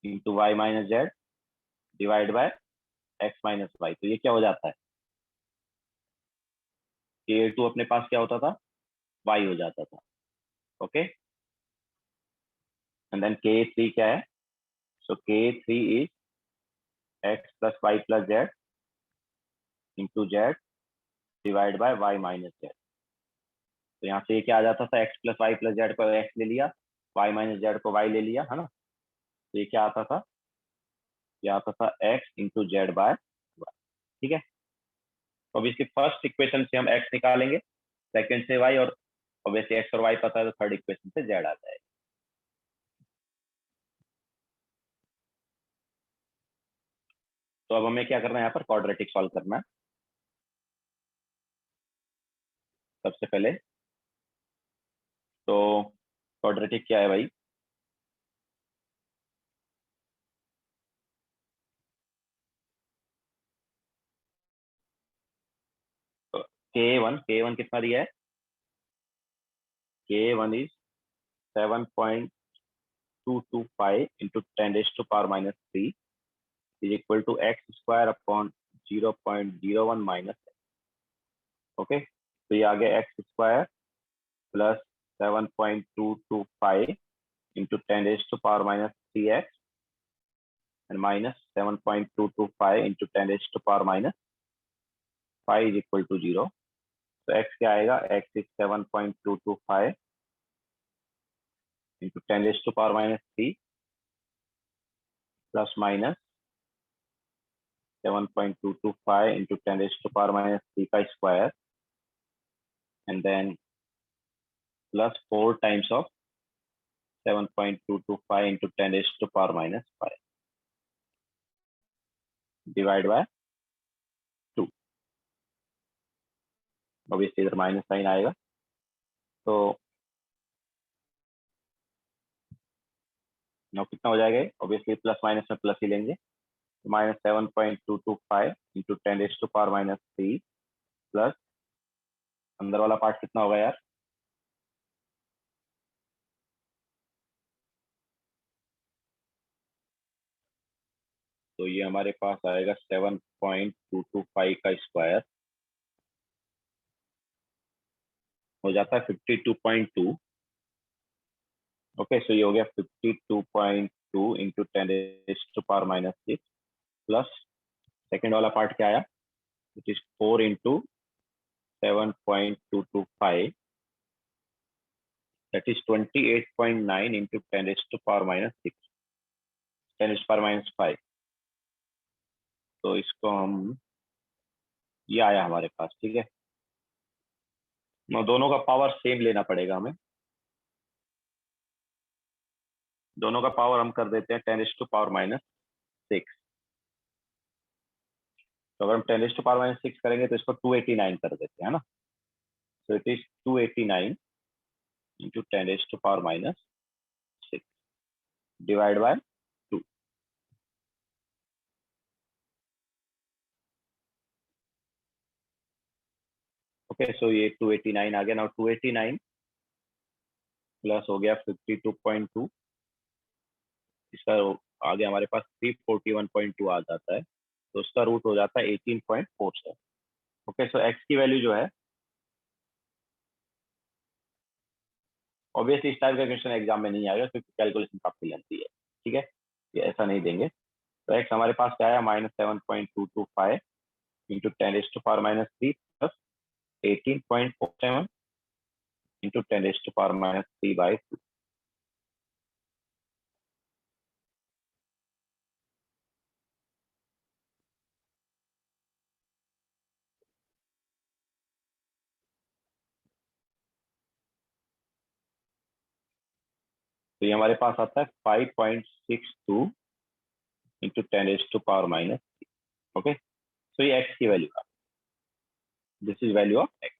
into y minus z divide by X minus Y. तो ये क्या हो जाता है, Ka2 अपने पास क्या होता था, Y हो जाता था। ओके, एंड देन Ka3 क्या है, so Ka3 is X plus y plus z into z divide by y minus z. तो यहाँ से ये क्या आ जाता था, x plus y plus z को एक्स ले लिया, वाई माइनस जेड को वाई ले लिया, है ना। तो ये क्या आता था, ये आता था x into z by y. ठीक है, तो अब इसकी फर्स्ट इक्वेशन से हम एक्स निकालेंगे, सेकंड से वाई, और ऑब्वियसली एक्स और वाई पता है तो थर्ड इक्वेशन से जेड आ जाएगा। तो अब हमें क्या करना है, यहाँ पर क्वाड्रेटिक सॉल्व करना है। सबसे पहले तो क्वाड्रेटिक क्या है भाई, K1 कितना दिया है? K1 is 7.225 into 10 raised to power minus 3 is equal to x square upon 0.01 minus x. Okay, तो ये आ गया x square plus 7.225 into 10 raised to power minus 3x and minus 7.225 into 10 raised to power minus 5 is equal to 0. तो x क्या आएगा? x is 7.225 into 10 raised to power minus 3 plus minus 7.225 into 10 raised to power minus 3 का square and then plus 4 times of 7.225 into 10 raised to power minus 5 divide by 2. obviously इधर माइनस साइन आएगा, तो now कितना हो जाएगा? ऑब्वियसली प्लस माइनस में प्लस ही लेंगे, तो minus 7.225 into 10 raised to power minus 3 plus अंदर वाला पार्ट कितना होगा यार? तो ये हमारे पास आएगा 7.225 का स्क्वायर हो जाता है 52.2. ओके, सो ये हो गया 52.2 into 10 raised to power minus 6 plus second वाला पार्ट क्या आया? Which is 4 into 7.225 that is 28.9 into 10 raised to power minus 6 10 raised to power minus 5. तो इसको हम, ये आया हमारे पास, ठीक है। दोनों का पावर सेम लेना पड़ेगा हमें, दोनों का पावर हम कर देते हैं 10 raised to power minus 6. तो अगर हम 10 raised to power minus 6 करेंगे तो इसको 289 कर देते हैं ना, so it is 289 into 10 raised to power minus 6 divide by 2. Okay, so ये 289 आ गया। नाउ 289 प्लस हो गया 52.2, इसका आ गया हमारे पास 341.2 आ जाता है, तो उसका रूट हो जाता है 18.47. ओके, सो एक्स की वैल्यू जो है, ऑब्वियसली इस टाइप का क्वेश्चन एग्जाम में नहीं आएगा क्योंकि कैलकुलेशन काफी लेंथी है, ठीक है, ये ऐसा नहीं देंगे। तो एक्स हमारे पास क्या आया? -7.225 into 10 raised to power minus 3 plus 18.47 into 10 raised to power minus 3 by 2. तो ये हमारे पास आता है 5.62 into 10 raised to power minus 3. Okay, so ये एक्स की वैल्यू है, this is value of x.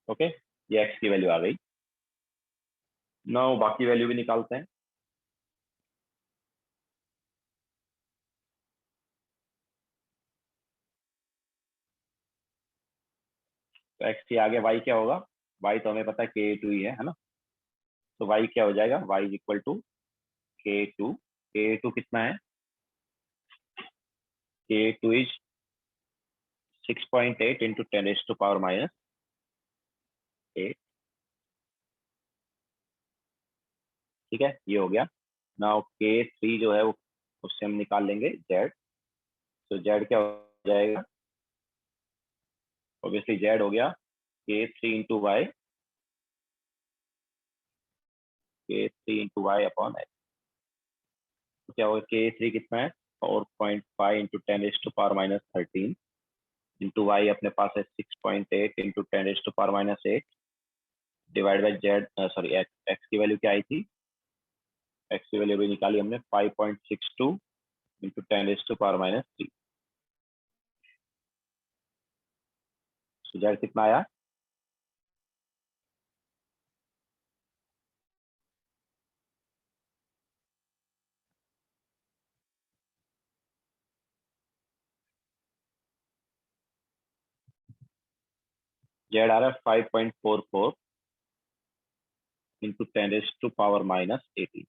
Okay, ये एक्स की वैल्यू आ गई। नाउ बाकी वैल्यू भी निकालते हैं। तो एक्स के आगे वाई क्या होगा? वाई तो हमें पता है K2 ही है ना, तो वाई क्या हो जाएगा? Y is equal to K2। K2 कितना है? K2 is 6.8 into 10 raised to power minus 8, ठीक है, ये हो गया। नाउ K3 जो है वो उससे हम निकाल लेंगे Z, तो Z क्या हो जाएगा? ऑब्वियसली Z हो गया K3 into y, K3 into y upon x. तो क्या होगा? K3 कितना है? 4.5 into 10 raised to power minus 13 into y अपने पास है 6.8 into 10 raised to power minus 8 divide by z, sorry x की वैल्यू क्या आई थी? एक्स की वैल्यू भी निकाली हमने 5.62 into 10 raised to power minus 3। तो जेड कितना आया? जेड आ रहा है 5.44 इंटू 10⁻⁻18।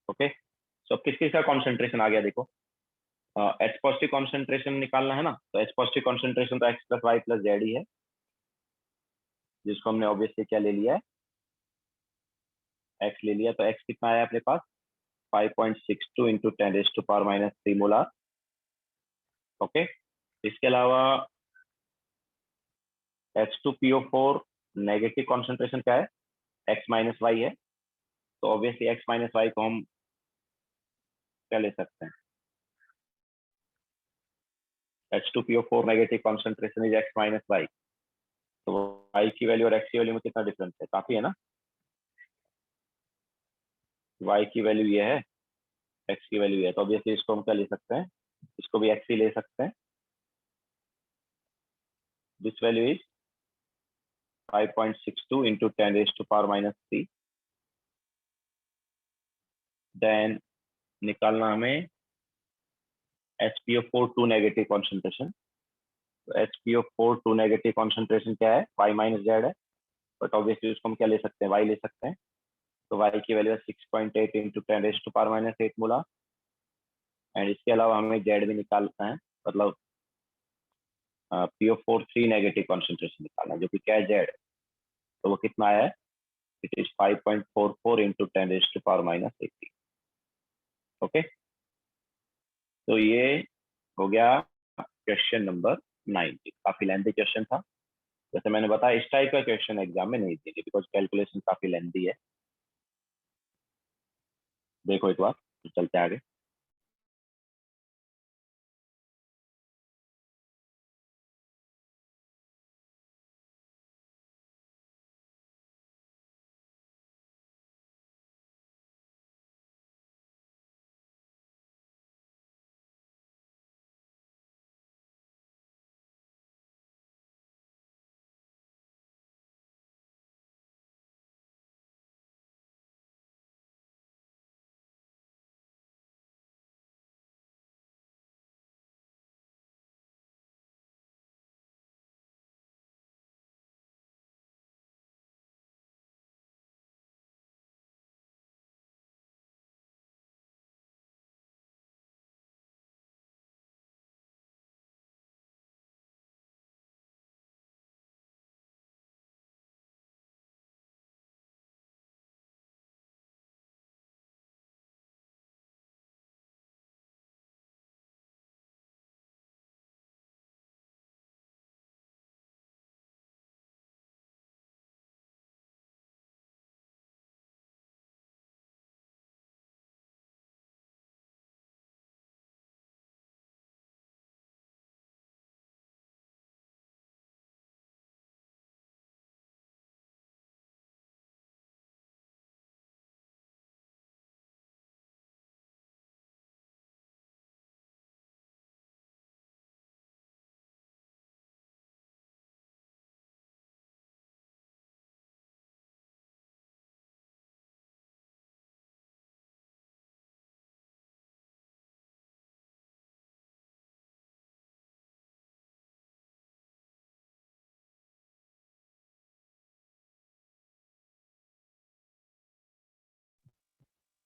ओके, सो किस किस का कॉन्सेंट्रेशन आ गया देखो। एच पॉजिटिव कॉन्सेंट्रेशन निकालना है ना, तो एच पॉजिटिव कॉन्सेंट्रेशन तो x plus y plus z ही है, जिसको हमने ऑब्वियसली क्या ले लिया है, एक्स ले लिया। तो एक्स कितना आया अपने पास, 5.62 इंटू 10⁻³ मोलार। ओके, इसके अलावा H2PO4 नेगेटिव कॉन्सेंट्रेशन क्या है, एक्स माइनस वाई है, तो ऑब्वियसली एक्स माइनस वाई को हम क्या ले सकते हैं, H2PO4 negative concentration is x minus Y. तो वाई की वैल्यू और एक्स की वैल्यू में कितना डिफरेंस है, काफी है ना। वाई की वैल्यू ये है, एक्स की वैल्यू है, तो ऑब्वियसली इसको हम क्या ले सकते हैं, इसको भी एक्स ही ले सकते हैं। This value is 5.62 into 10⁻⁻3। Then निकालना हमें HPO4 टू नेगेटिव कॉन्सेंट्रेशन। तो HPO4 टू नेगेटिव कॉन्सेंट्रेशन क्या है, y माइनस जेड है, बट ऑब्वियसली उसको हम क्या ले सकते हैं, y ले सकते हैं। तो y की वैल्यू है 6.8 इंटू 10⁻⁻8 मोला। एंड इसके अलावा हमें जेड भी निकालना है, मतलब PO4 3 नेगेटिव कॉन्सेंट्रेशन निकालना है, जो कि क्या है, जेड। तो वो कितना आया है, इट इज 5.44 इंटू 10⁻⁻18। ओके, तो ये हो गया क्वेश्चन नंबर 90। काफी लेंथी क्वेश्चन था, जैसे मैंने बताया इस टाइप का क्वेश्चन एग्जाम में नहीं देंगे, बिकॉज कैलकुलेशन काफी लेंथी है। देखो एक बार, तो चलते आगे।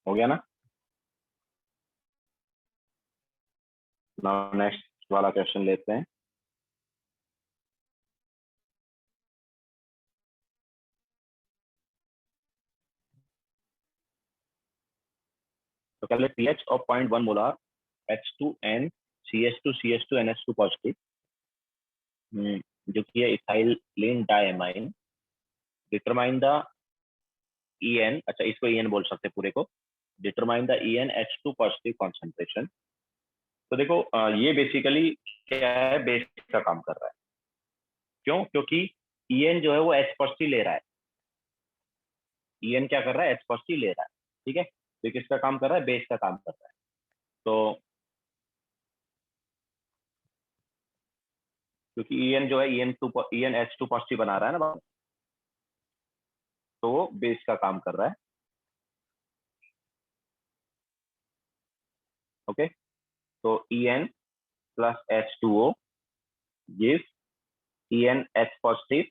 हो गया ना। नाउ नेक्स्ट वाला क्वेश्चन लेते हैं। तो पहले pH of 0.1 molar H2N CH2 NH2 positive, जो कि है ethylene diamine. Determine the EN, अच्छा इसको EN बोल सकते हैं पूरे को। Determine the EN H2 positive concentration. तो देखो ये बेसिकली क्या है, बेस का काम कर रहा है। क्यों, क्योंकि EN जो है वो H पॉजिटिव ले रहा है। EN क्या कर रहा है, H पॉजिटिव ले रहा है, ठीक है। तो किसका काम कर रहा है, बेस का काम कर रहा है। तो क्योंकि EN जो है EN H2 पॉजिटिव बना रहा है ना, तो वो बेस का काम कर रहा है। ओके, तो EN plus H2O gives ENH positive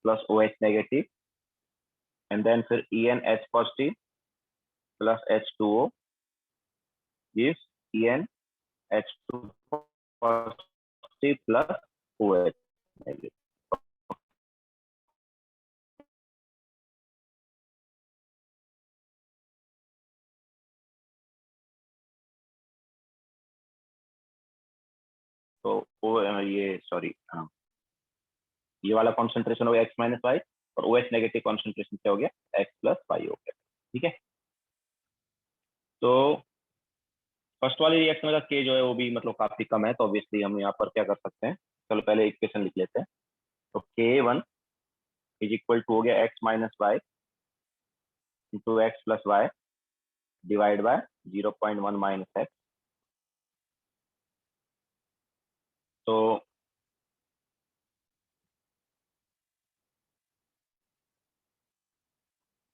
plus OH negative, and then फिर ENH positive plus H2O gives ENH2 positive plus OH negative. तो ये सॉरी ये वाला कॉन्सेंट्रेशन हो गया x माइनस वाई, और OH नेगेटिव कॉन्सेंट्रेशन क्या हो गया, x प्लस वाई हो गया। ठीक है, तो फर्स्ट वाली रिएक्शन का के जो है वो भी मतलब काफी कम है, तो ऑब्वियसली हम यहाँ पर क्या कर सकते हैं, चलो पहले इक्वेशन लिख लेते हैं। तो K1 इज इक्वल टू हो गया x minus y into x plus y divide by 0.1 minus x. तो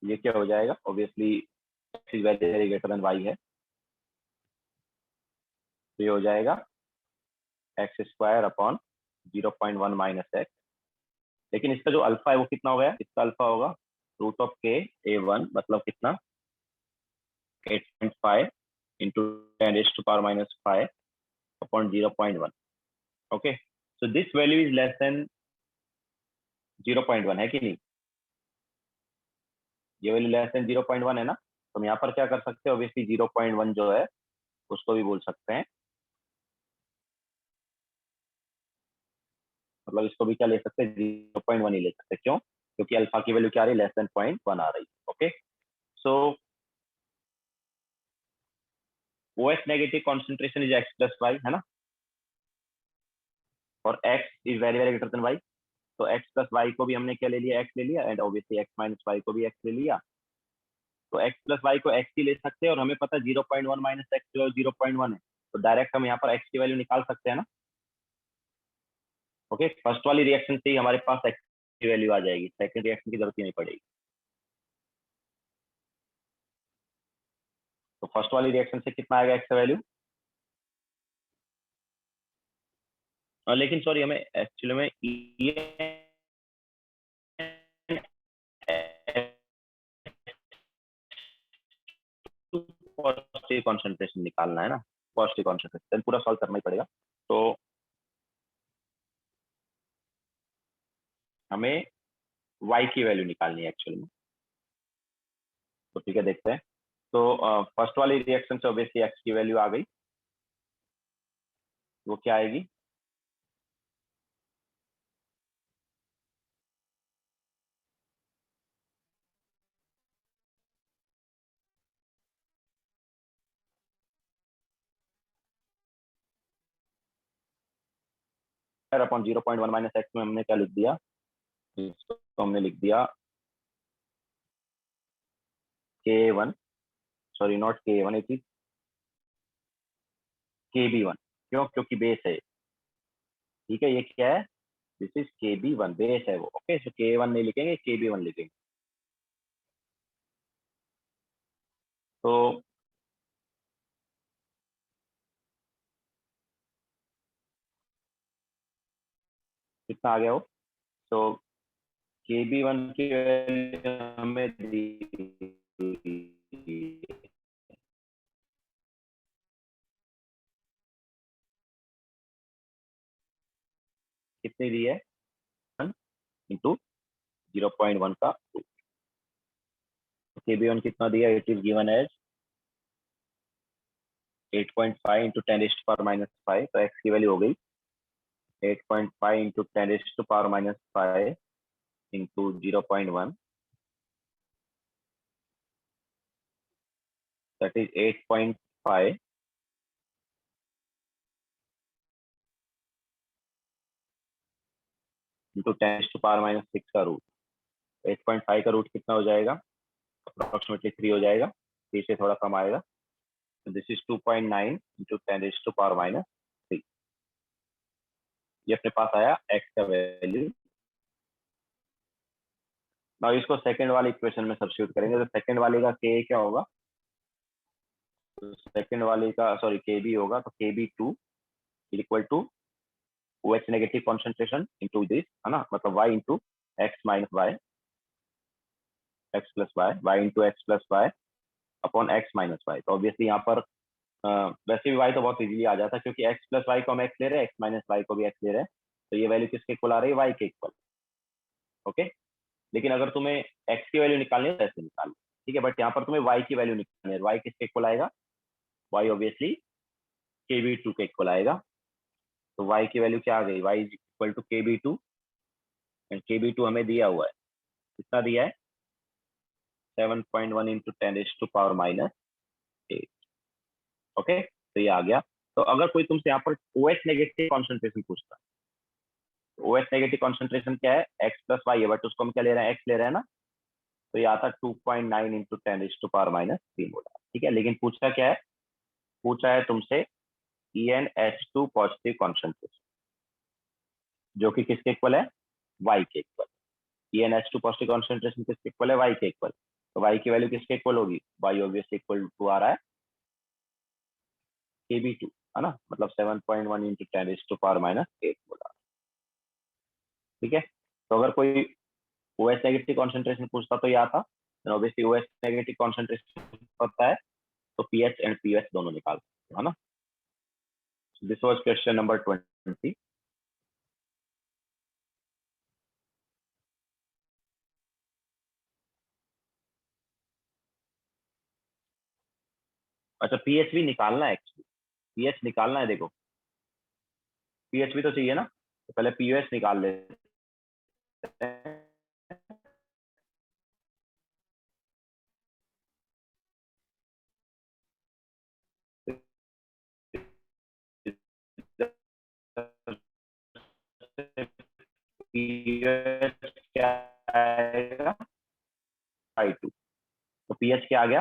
ये क्या हो जाएगा, obviously x is very greater than y है, तो ये हो जाएगा x square upon 0.1 minus x. लेकिन इसका जो अल्फा है वो कितना हो गया, इसका अल्फा होगा रूट ऑफ के A1, मतलब कितना 8.5 into 10⁻⁵ upon 0.1। Okay, so this value is less than 0.1 है कि नहीं, ये वैल्यू लेस देन 0.1 है ना, तो हम यहाँ पर क्या कर सकते हैं, ऑब्वियसली 0.1 जो है उसको भी बोल सकते हैं, मतलब इसको भी क्या ले सकते हैं, 0.1 ही ले सकते हैं। क्यों, क्योंकि अल्फा की वैल्यू क्या आ रही है, लेस देन 0.1 आ रही है। Okay, so OH negative concentration is x plus y है ना, और x is very greater than y, तो x प्लस वाई को भी हमने क्या ले लिया, x ले लिया, and obviously x minus Y को भी x ले लिया, तो x प्लस वाई को x ही ले सकते हैं, और हमें पता है 0.1 माइनस एक्स जो 0.1 है, तो डायरेक्ट हम यहाँ पर x की वैल्यू निकाल सकते हैं ना। ओके, फर्स्ट वाली रिएक्शन से ही हमारे पास x की वैल्यू आ जाएगी, सेकंड रिएक्शन की जरूरत ही नहीं पड़ेगी। तो फर्स्ट वाली रिएक्शन से कितना आएगा x का वैल्यू, लेकिन सॉरी हमें एक्चुअली में पॉजिटिव कॉन्सेंट्रेशन निकालना है ना, पॉजिटिव कॉन्सेंट्रेशन पूरा सॉल्व करना ही पड़ेगा। तो हमें y की वैल्यू निकालनी है एक्चुअली में, तो ठीक है देखते हैं। तो फर्स्ट वाली रिएक्शन से ऑब्वियसली x की वैल्यू आ गई, वो क्या आएगी, अपॉन 0.1 माइनस एक्स में हमने क्या लिख दिया, तो हमने लिख दिया K1, sorry not K1, it is KB1। क्यों, क्योंकि बेस है, ठीक है, ये क्या है, दिस इज KB1, बेस है वो। ओके, सो K1 नहीं लिखेंगे, KB1 लिखेंगे। तो कितना आ गया वो, तो KB1 की वैल्यू हमें दी कितनी दी है, 1 इंटू 0.1 का रूट। KB1 कितना दिया, it is given as 8.5 into 10⁻⁵, तो x की वैल्यू हो गई 8.5 into 10⁻⁵ into 0.1, that is 8.5 into 10⁻⁶ का रूट। 8.5 का रूट कितना हो जाएगा, अप्रोक्सीमेटली 3 हो जाएगा, 3 से थोड़ा कम आएगा, तो दिस इज 2.9 इंटू 10⁻⁻3। ये अपने पास आया x का वैल्यू। ना इसको सेकंड वाली इक्वेशन में सब्स्टिट्यूट करेंगे, तो सेकंड वाले का k क्या होगा, तो सेकंड वाले का सॉरी KB होगा, तो KB2 equal to OH negative concentration into this, है ना, मतलब y into x minus y, x plus y, y into x plus Y upon x minus Y. तो ऑब्वियसली यहाँ पर वैसे भी y तो बहुत इजीली आ जाता है, क्योंकि x प्लस वाई को हम x ले रहे हैं, x माइनस वाई को भी x ले रहे हैं, तो ये वैल्यू किसके इक्वल आ रही है, y के इक्वल। ओके, लेकिन अगर तुम्हें x की वैल्यू निकालनी है तो ऐसे निकाल लो, ठीक है, बट यहाँ पर तुम्हें y की वैल्यू निकालनी है, y किसके इक्वल आएगा, y ऑब्वियसली kb2 के इक्वल आएगा। तो y की वैल्यू क्या आ गई, y is equal to kb2, and kb2 हमें दिया हुआ है, कितना दिया है, 7.1 इंटू 10⁻⁻8। ओके, तो ये आ गया। तो अगर कोई तुमसे यहाँ पर OH नेगेटिव कॉन्सेंट्रेशन पूछता है, OH नेगेटिव कॉन्सेंट्रेशन क्या है, x प्लस वाई है, बट उसको हम क्या ले रहे हैं, x ले रहे हैं ना, तो ये आता 2.9 इंटू 10⁻³ मोलर, ठीक है। लेकिन पूछा क्या है, पूछा है तुमसे EnH2 पॉजिटिव कॉन्सेंट्रेशन, जो कि किसके इक्वल है, y के इक्वल। EnH2 पॉजिटिव कॉन्सेंट्रेशन किसके इक्वल है, y के इक्वल। तो y की वैल्यू किसके इक्वल होगी, y ऑब्वियसली इक्वल टू आ रहा है kb2, है ना, मतलब 7.1 इंटू 10⁻⁸ मोलर, ठीक है। तो अगर कोई OH नेगेटिव कॉन्सेंट्रेशन पूछता तो ये आता, ऑब्वियसली OH नेगेटिव कॉन्सेंट्रेशन होता है तो पीएच एंड पीएच दोनों निकाल सकते हो, है ना। This was question number 20। अच्छा, पीएच भी निकालना है, एक्चुअली पीएच निकालना है, देखो पीएच भी तो चाहिए ना, तो पहले पीएच निकाल लेते हैं। पीएच क्या आएगा, 52, तो पीएच क्या आ गया,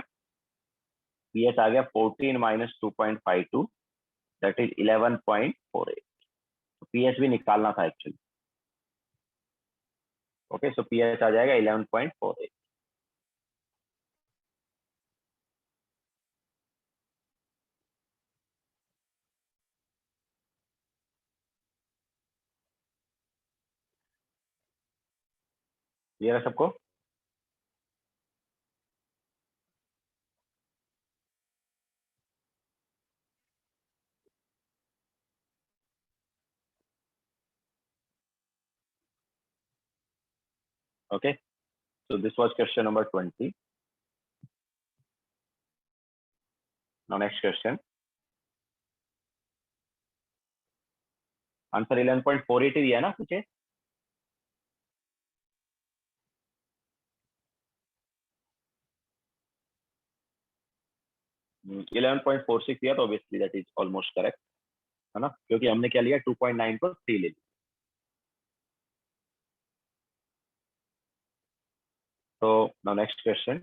पीएच आ गया 14 माइनस 2.52, दैट इज 11.48। तो पीएच भी निकालना था एक्चुअली। ओके, सो पीएच आ जाएगा 11.48। क्लियर है सबको। Okay, so this was question number 20. Now next question. Answer 11.48 दिया है ना पीछे। 11.46 दिया, तो obviously that is almost correct, है ना, क्योंकि हमने क्या लिया, 2.9 को 3 ले लिया। तो नाउ नेक्स्ट क्वेश्चन।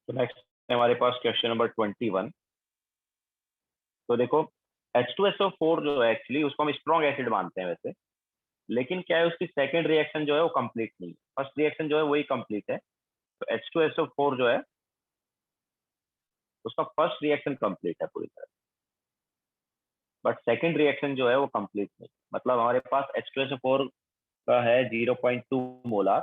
तो नेक्स्ट हमारे पास क्वेश्चन नंबर 21। तो देखो H2SO4 जो है, एक्चुअली उसको हम स्ट्रॉन्ग एसिड मानते हैं वैसे, लेकिन क्या है, उसकी सेकंड रिएक्शन जो है वो कंप्लीट नहीं है, फर्स्ट रिएक्शन जो है वही कंप्लीट है। तो H2SO4 जो है उसका फर्स्ट रिएक्शन कंप्लीट है पूरी तरह, बट सेकंड रिएक्शन जो है वो कंप्लीट नहीं। मतलब हमारे पास H2SO4 का है 0.2 मोलार,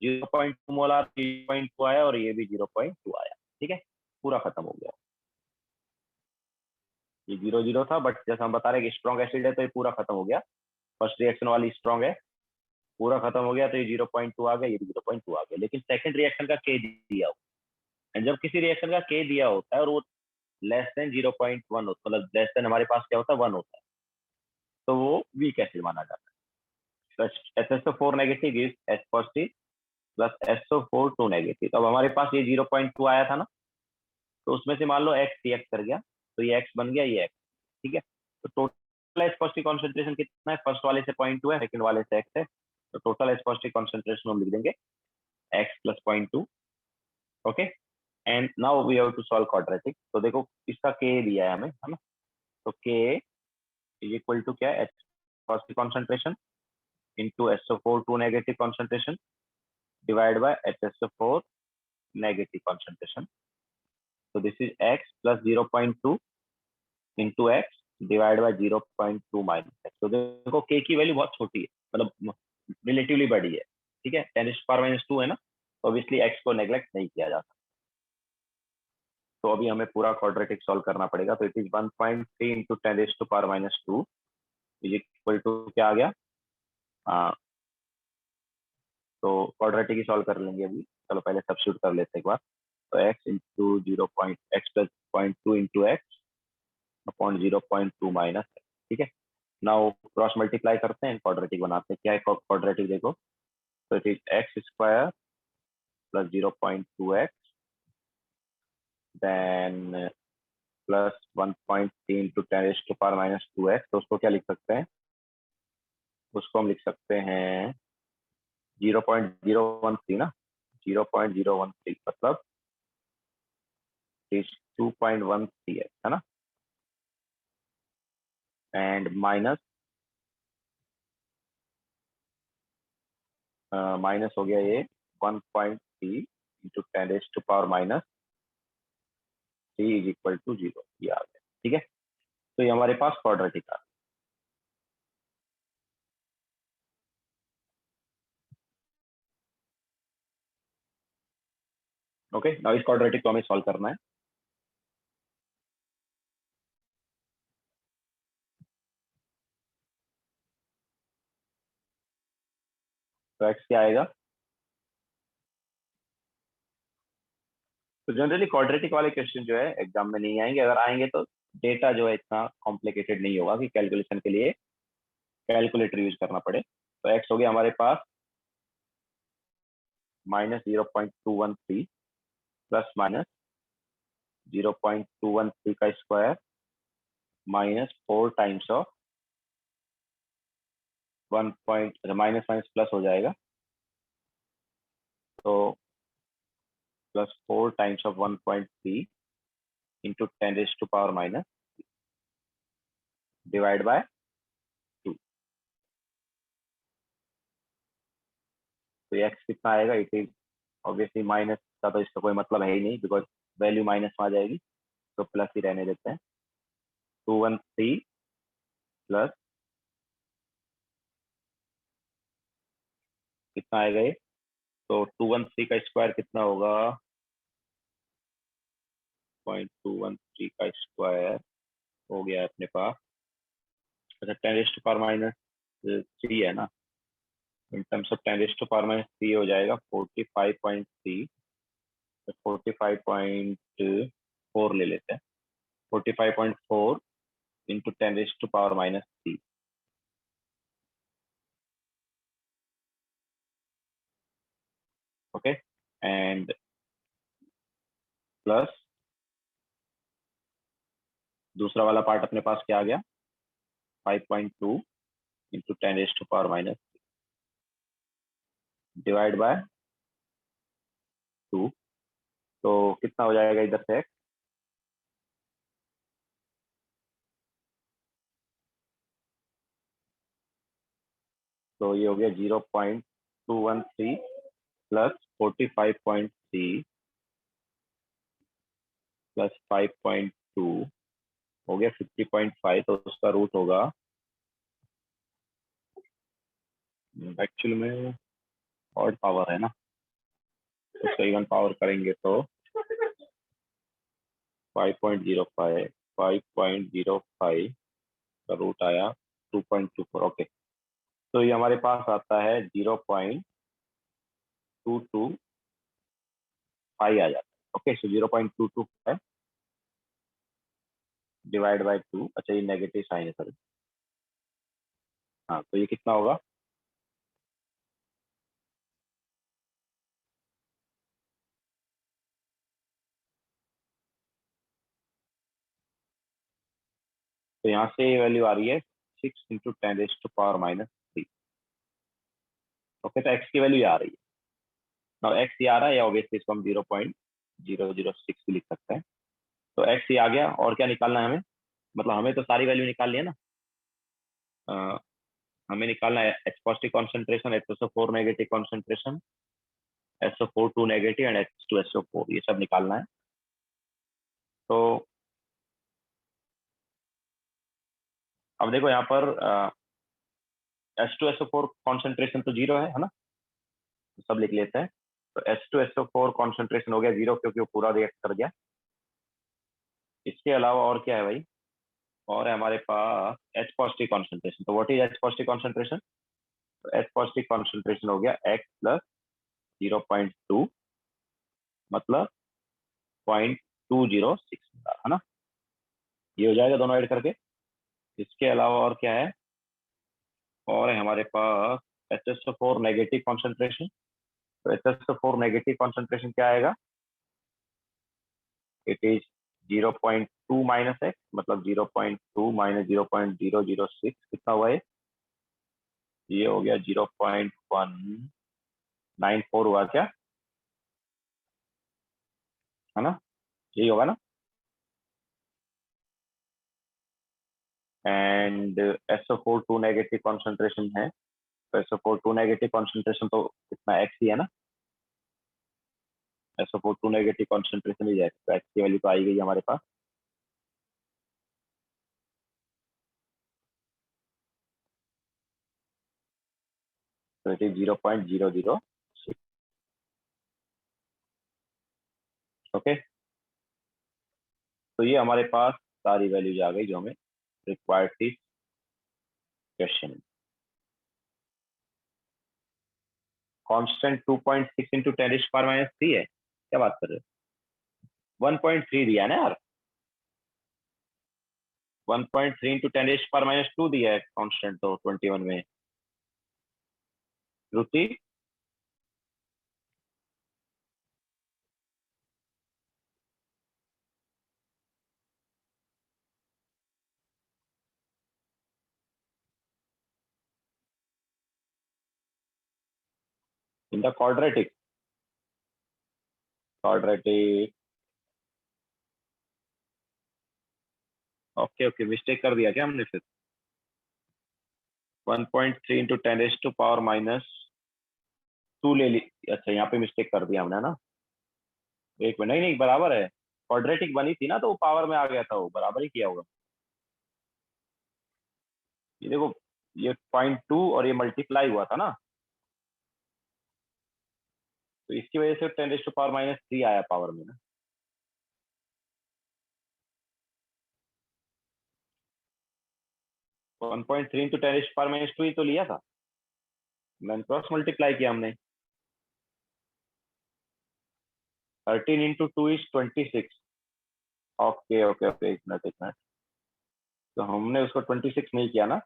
0.2 मोलार 0.2 आया, और ये भी 0.2 आया, ठीक है, पूरा खत्म हो गया। ये 0 0 था, बट जैसे हम बता रहे हैं कि स्ट्रॉन्ग एसिड है तो ये पूरा खत्म हो गया, फर्स्ट रिएक्शन वाली स्ट्रॉन्ग है, पूरा खत्म हो गया, तो ये 0.2 आ गया, ये भी 0.2 आ गया, लेकिन सेकंड रिएक्शन का के दिया हो, एंड जब किसी रिएक्शन का के दिया होता है और वो लेस देन 0.1 होता है, मतलब लेस देन हमारे पास क्या होता है, 1 होता है, तो वो वीक एसिड माना जाता है। तो HSO4 negative gives H positive plus SO4 2 negative. तो अब हमारे पास ये 0.2 आया था ना, तो उसमें से मान लो x रिएक्ट कर गया, तो ये x बन गया, ये x, ठीक है। तो टोटल H पॉजिटिव कॉन्सेंट्रेशन कितना है, फर्स्ट वाले से 0.2 है, सेकंड वाले से x है, तो टोटल H पॉजिटिव कॉन्सेंट्रेशन हम लिख देंगे x plus 0.2। Okay, and now we have to solve quadratic. तो देखो इसका k दिया है हमें, है ना, तो k इज इक्वल टू क्या है, H positive concentration into SO4 2 negative concentration divided by HSO4 negative concentration. So this is x plus 0.2 into x divide by 0.2 minus x. तो देखो k की वैल्यू बहुत छोटी है, मतलब रिलेटिवली बड़ी है, ठीक है, 10⁻⁻2 है ना, तो ऑब्वियसली x को नेग्लेक्ट नहीं किया जा सकता। तो अभी हमें पूरा क्वाड्रेटिक सॉल्व करना पड़ेगा। तो it is 1.3 into 10⁻⁻2 is equal to क्या आ गया, तो क्वाड्रेटिक ही सॉल्व कर लेंगे अभी। चलो पहले सब्स्टिट्यूट कर लेते हैं एक बार। तो x into x plus 0.2 into x upon 0.2 minus, ठीक है। नाउ क्रॉस मल्टीप्लाई करते हैं, क्वाड्रेटिक बनाते हैं। क्या है क्वाड्रेटिक देखो, तो it is X square plus 0.2x then plus 1.3 into 10⁻⁻2x। तो उसको क्या लिख सकते हैं, उसको हम लिख सकते हैं 0.013 ना, 0.013 मतलब 2.13 है ना, एंड माइनस माइनस हो गया ये 1.3 इंटू 10⁻⁻3 इज इक्वल टू 0, ये आ गया, ठीक है। तो ये हमारे पास क्वाड्रेटिक आ गया। ओके, नाउ इस क्वाड्रेटिक को हमें सॉल्व करना है। तो एक्स क्या आएगा, तो जनरली क्वाड्रेटिक वाले क्वेश्चन जो है एग्जाम में नहीं आएंगे, अगर आएंगे तो डेटा जो है इतना कॉम्प्लिकेटेड नहीं होगा कि कैलकुलेशन के लिए कैलकुलेटर यूज करना पड़े। तो एक्स हो गया हमारे पास -0.213 प्लस माइनस 0.213 का square minus 4 times of 1 point minus minus plus हो जाएगा, तो plus 4 times of 1.3 into 10⁻⁻, divide by 2। तो एक्स कितना आएगा, इट इज ऑब्वियसली माइनस का तो इसका कोई मतलब है ही नहीं, बिकॉज वैल्यू माइनस में आ जाएगी, तो प्लस ही रहने देते हैं। 213 प्लस कितना आएगा ये, तो 213 का स्क्वायर कितना होगा, 0.213 का स्क्वायर हो गया अपने पास, अच्छा 10⁻⁻3 है ना, इन टर्म्स ऑफ 10⁻⁻3 हो जाएगा 45.3, 45.4 ले लेते हैं, 45.4 इंटू 10⁻⁻3, ओके, एंड प्लस दूसरा वाला पार्ट अपने पास क्या आ गया, 5.2 इंटू 10⁻⁻, डिवाइड बाय 2। तो कितना हो जाएगा इधर से, तो ये हो गया 0.213 प्लस 45.3 प्लस 5.2 हो गया 50.5। तो उसका रूट होगा, एक्चुअल में ऑड पावर है ना, तो उसका इवन पावर करेंगे तो 5.05 5.05 का रूट आया 2.24, ओके। तो ये हमारे पास आता है 0.225 आ जाता है, ओके। सो 0.225 डिवाइड बाय 2, अच्छा ये नेगेटिव साइन है सर, हाँ, तो ये कितना होगा, तो यहाँ से वैल्यू आ रही है 6 इंटू 10⁻⁻3, ओके। तो एक्स की वैल्यू आ रही है, नाउ एक्स ये आ रहा है, या ऑब्वियसली इसको हम 0.006 भी लिख सकते हैं। तो एक्स ये आ गया, और क्या निकालना है हमें, मतलब हमें तो सारी वैल्यू निकाल लिया ना, हमें निकालना है H positive concentration, HSO4 negative concentration, SO4 2 negative and H2SO4, ये सब निकालना है। तो अब देखो यहाँ पर H2SO4 कॉन्सेंट्रेशन तो 0 है ना, तो सब लिख लेते हैं। तो H2SO4 कॉन्सेंट्रेशन हो गया 0 क्योंकि वो पूरा रिएक्ट कर गया। इसके अलावा और क्या है भाई, और है हमारे पास H पॉजिटिव कॉन्सेंट्रेशन। तो what is H positive concentration? तो H पॉजिटिव कॉन्सेंट्रेशन हो गया X प्लस 0.2 मतलब 0.206 है ना, ये हो जाएगा दोनों ऐड करके। इसके अलावा और क्या है, और है हमारे पास HSO4 नेगेटिव कॉन्सेंट्रेशन। तो HSO4 नेगेटिव कॉन्सेंट्रेशन क्या आएगा, इट इज 0.2 माइनस एक्स मतलब 0.2 माइनस 0.006 कितना हुआ ये हो गया 0.194 हुआ क्या, है ना, यही होगा ना। एंड SO4 2 नेगेटिव कॉन्सेंट्रेशन है, तो SO4 2 नेगेटिव कॉन्सेंट्रेशन तो कितना एक्स ही है ना, SO4 2 नेगेटिव कॉन्सेंट्रेशन ही है, तो एक्स की वैल्यू तो आई गई हमारे पास। तो इट इज 0.006। ओके, तो ये हमारे पास सारी वैल्यूज आ गई जो हमें रिक्वायर्ड थी क्वेश्चन। कांस्टेंट 2.6 इंटू 10⁻³ है, क्या बात कर रहे हो, 1.3 दिया है ना यार, 1.3 इंटू 10⁻² दिया है कांस्टेंट तो 21 में। Shruti, in the quadratic okay okay, mistake कर दिया क्या हमने फिर, 1.3 इंटू 10⁻², ले ली। अच्छा यहाँ पे मिस्टेक कर दिया हमने ना, एक मिनट, नहीं नहीं बराबर है, क्वाड्रेटिक बनी थी ना तो वो पावर में आ गया था, वो बराबर ही किया होगा। ये देखो, ये 0.2 और ये मल्टीप्लाई हुआ था ना, तो इसकी वजह से 10⁻³ आया पावर में ना। 1.3 इंटू 10⁻² ही तो लिया था, मैंने क्रॉस मल्टीप्लाई किया हमने। 13 into 2 is 26। Okay okay okay, एक मिनट एक मिनट, तो हमने उसको 26 नहीं किया ना,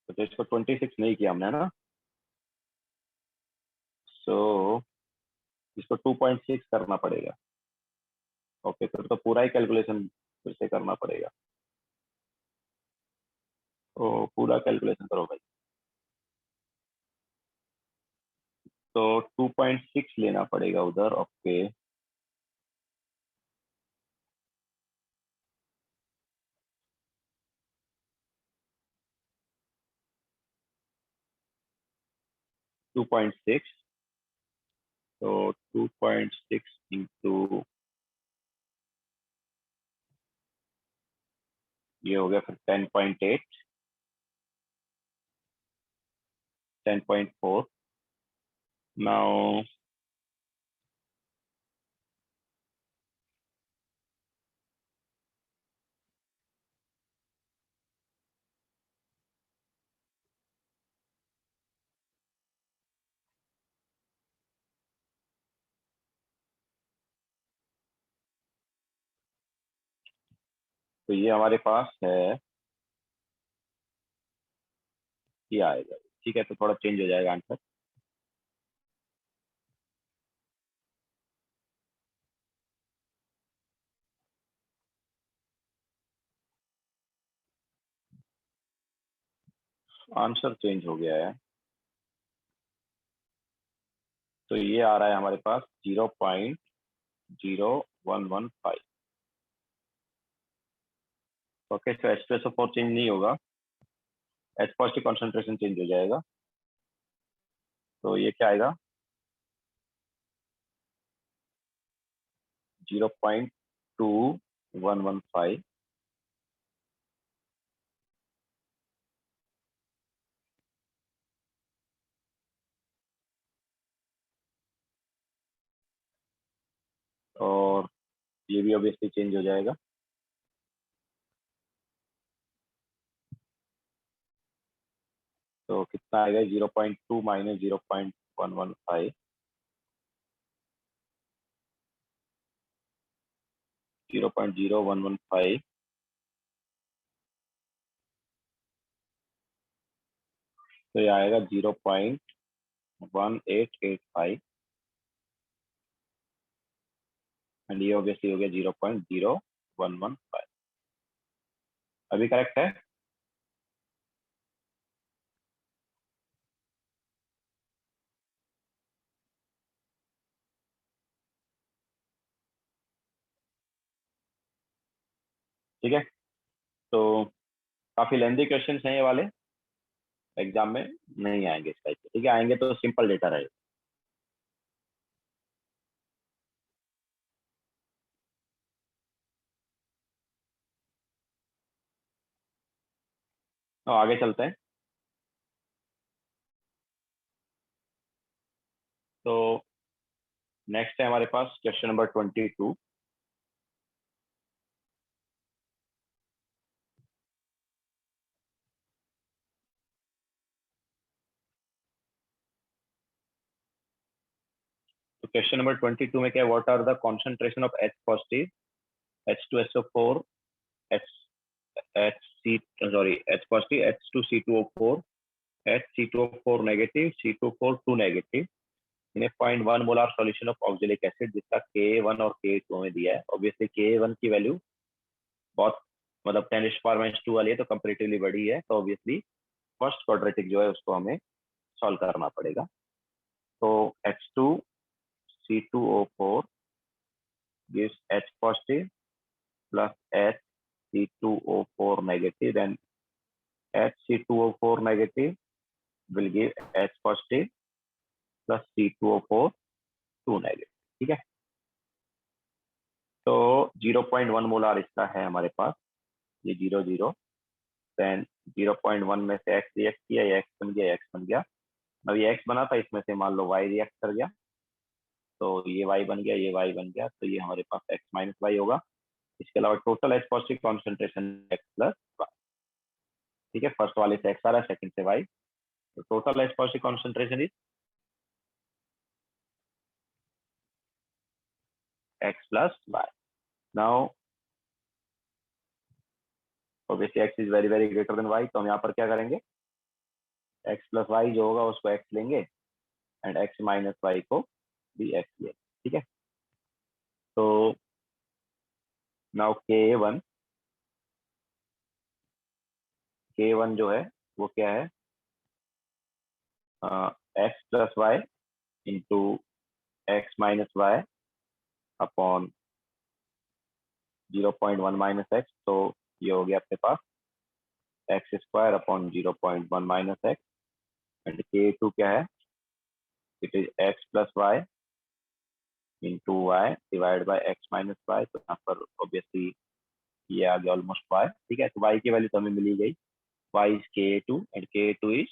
तो इसको 26 नहीं किया हमने ना, सो इसको 2.6 करना पड़ेगा। ओके, तो पूरा ही कैलकुलेशन फिर से करना पड़ेगा, तो पूरा कैलकुलेशन करो भाई। तो 2.6 लेना पड़ेगा उधर। ओके, टू पॉइंट सिक्स, तो 2.6 इंटू ये हो गया फिर 10.8, 10.4। नाउ तो ये हमारे पास है, ये आएगा, ठीक है, तो थोड़ा चेंज हो जाएगा आंसर। आंसर चेंज हो गया है, तो ये आ रहा है हमारे पास 0.0115। ओके, तो H2SO4 चेंज नहीं होगा, H पॉजिटिव कॉन्सेंट्रेशन चेंज हो जाएगा। तो ये क्या आएगा, 0.2115 और ये भी ऑब्वियसली चेंज हो जाएगा। तो कितना आएगा, 0.2 माइनस 0.115, 0.0115, तो ये आएगा 0.1885 एंड ये ऑब्वियसली हो गया 0.0115। अभी करेक्ट है? ठीक है, तो काफी लेंदी क्वेश्चन हैं ये वाले, एग्जाम में नहीं आएंगे इस टाइप के। ठीक है, आएंगे तो सिंपल डेटा रहेगा। तो आगे चलते हैं। तो नेक्स्ट है हमारे पास क्वेश्चन नंबर 22। तो क्वेश्चन नंबर 22 में क्या है, what are the concentration of H positive, H2SO4, H HC sorry H positive, H2C2O4, HC2O4 negative, C2O4 2 negative in a 0.1 molar solution of oxalic acid, जिसका Ka1 और Ka2 में दिया है। ऑब्वियसली Ka1 की वैल्यू बहुत मतलब 10⁻²2 वाली है, तो कंपेरेटिवली बड़ी है, तो ऑब्वियसली फर्स्ट क्वाड्रेटिक जो है उसको हमें सॉल्व करना पड़ेगा। तो H2C2O4 gives H positive plus HC2O4 negative, then HC2O4 negative will give H positive plus C2O4 2 negative। ठीक है, तो 0.1 मोलार इसका है हमारे पास, ये 0 0, देन 0.1 में से X रिएक्ट किया, ये X बन गया, X बन गया। अब ये X बना था, इसमें से मान लो Y रिएक्ट कर गया, तो ये Y बन गया, ये Y बन गया, तो ये हमारे पास X माइनस वाई होगा। इसके अलावा total H positive concentration X plus Y. ठीक है, फर्स्ट वाले से X आ रहा है, सेकंड से Y, तो total H positive concentration is X plus Y. Now obviously X is very very greater than Y, तो हम यहाँ पर क्या करेंगे, X प्लस वाई जो होगा उसको X लेंगे एंड X माइनस वाई को भी X लेंगे। ठीक है, तो नाउ K1 जो है वो क्या है, X plus Y into X minus Y upon 0.1 minus X, तो ये हो गया अपने पास X square upon 0.1 minus X and K2 क्या है, it is X plus Y into Y divide by X minus Y, तो यहाँ पर ऑब्वियसली ये आ गया ऑलमोस्ट वाई। ठीक है, तो वाई की वैल्यू तो हमें मिली गई, Y is K2 and K2 is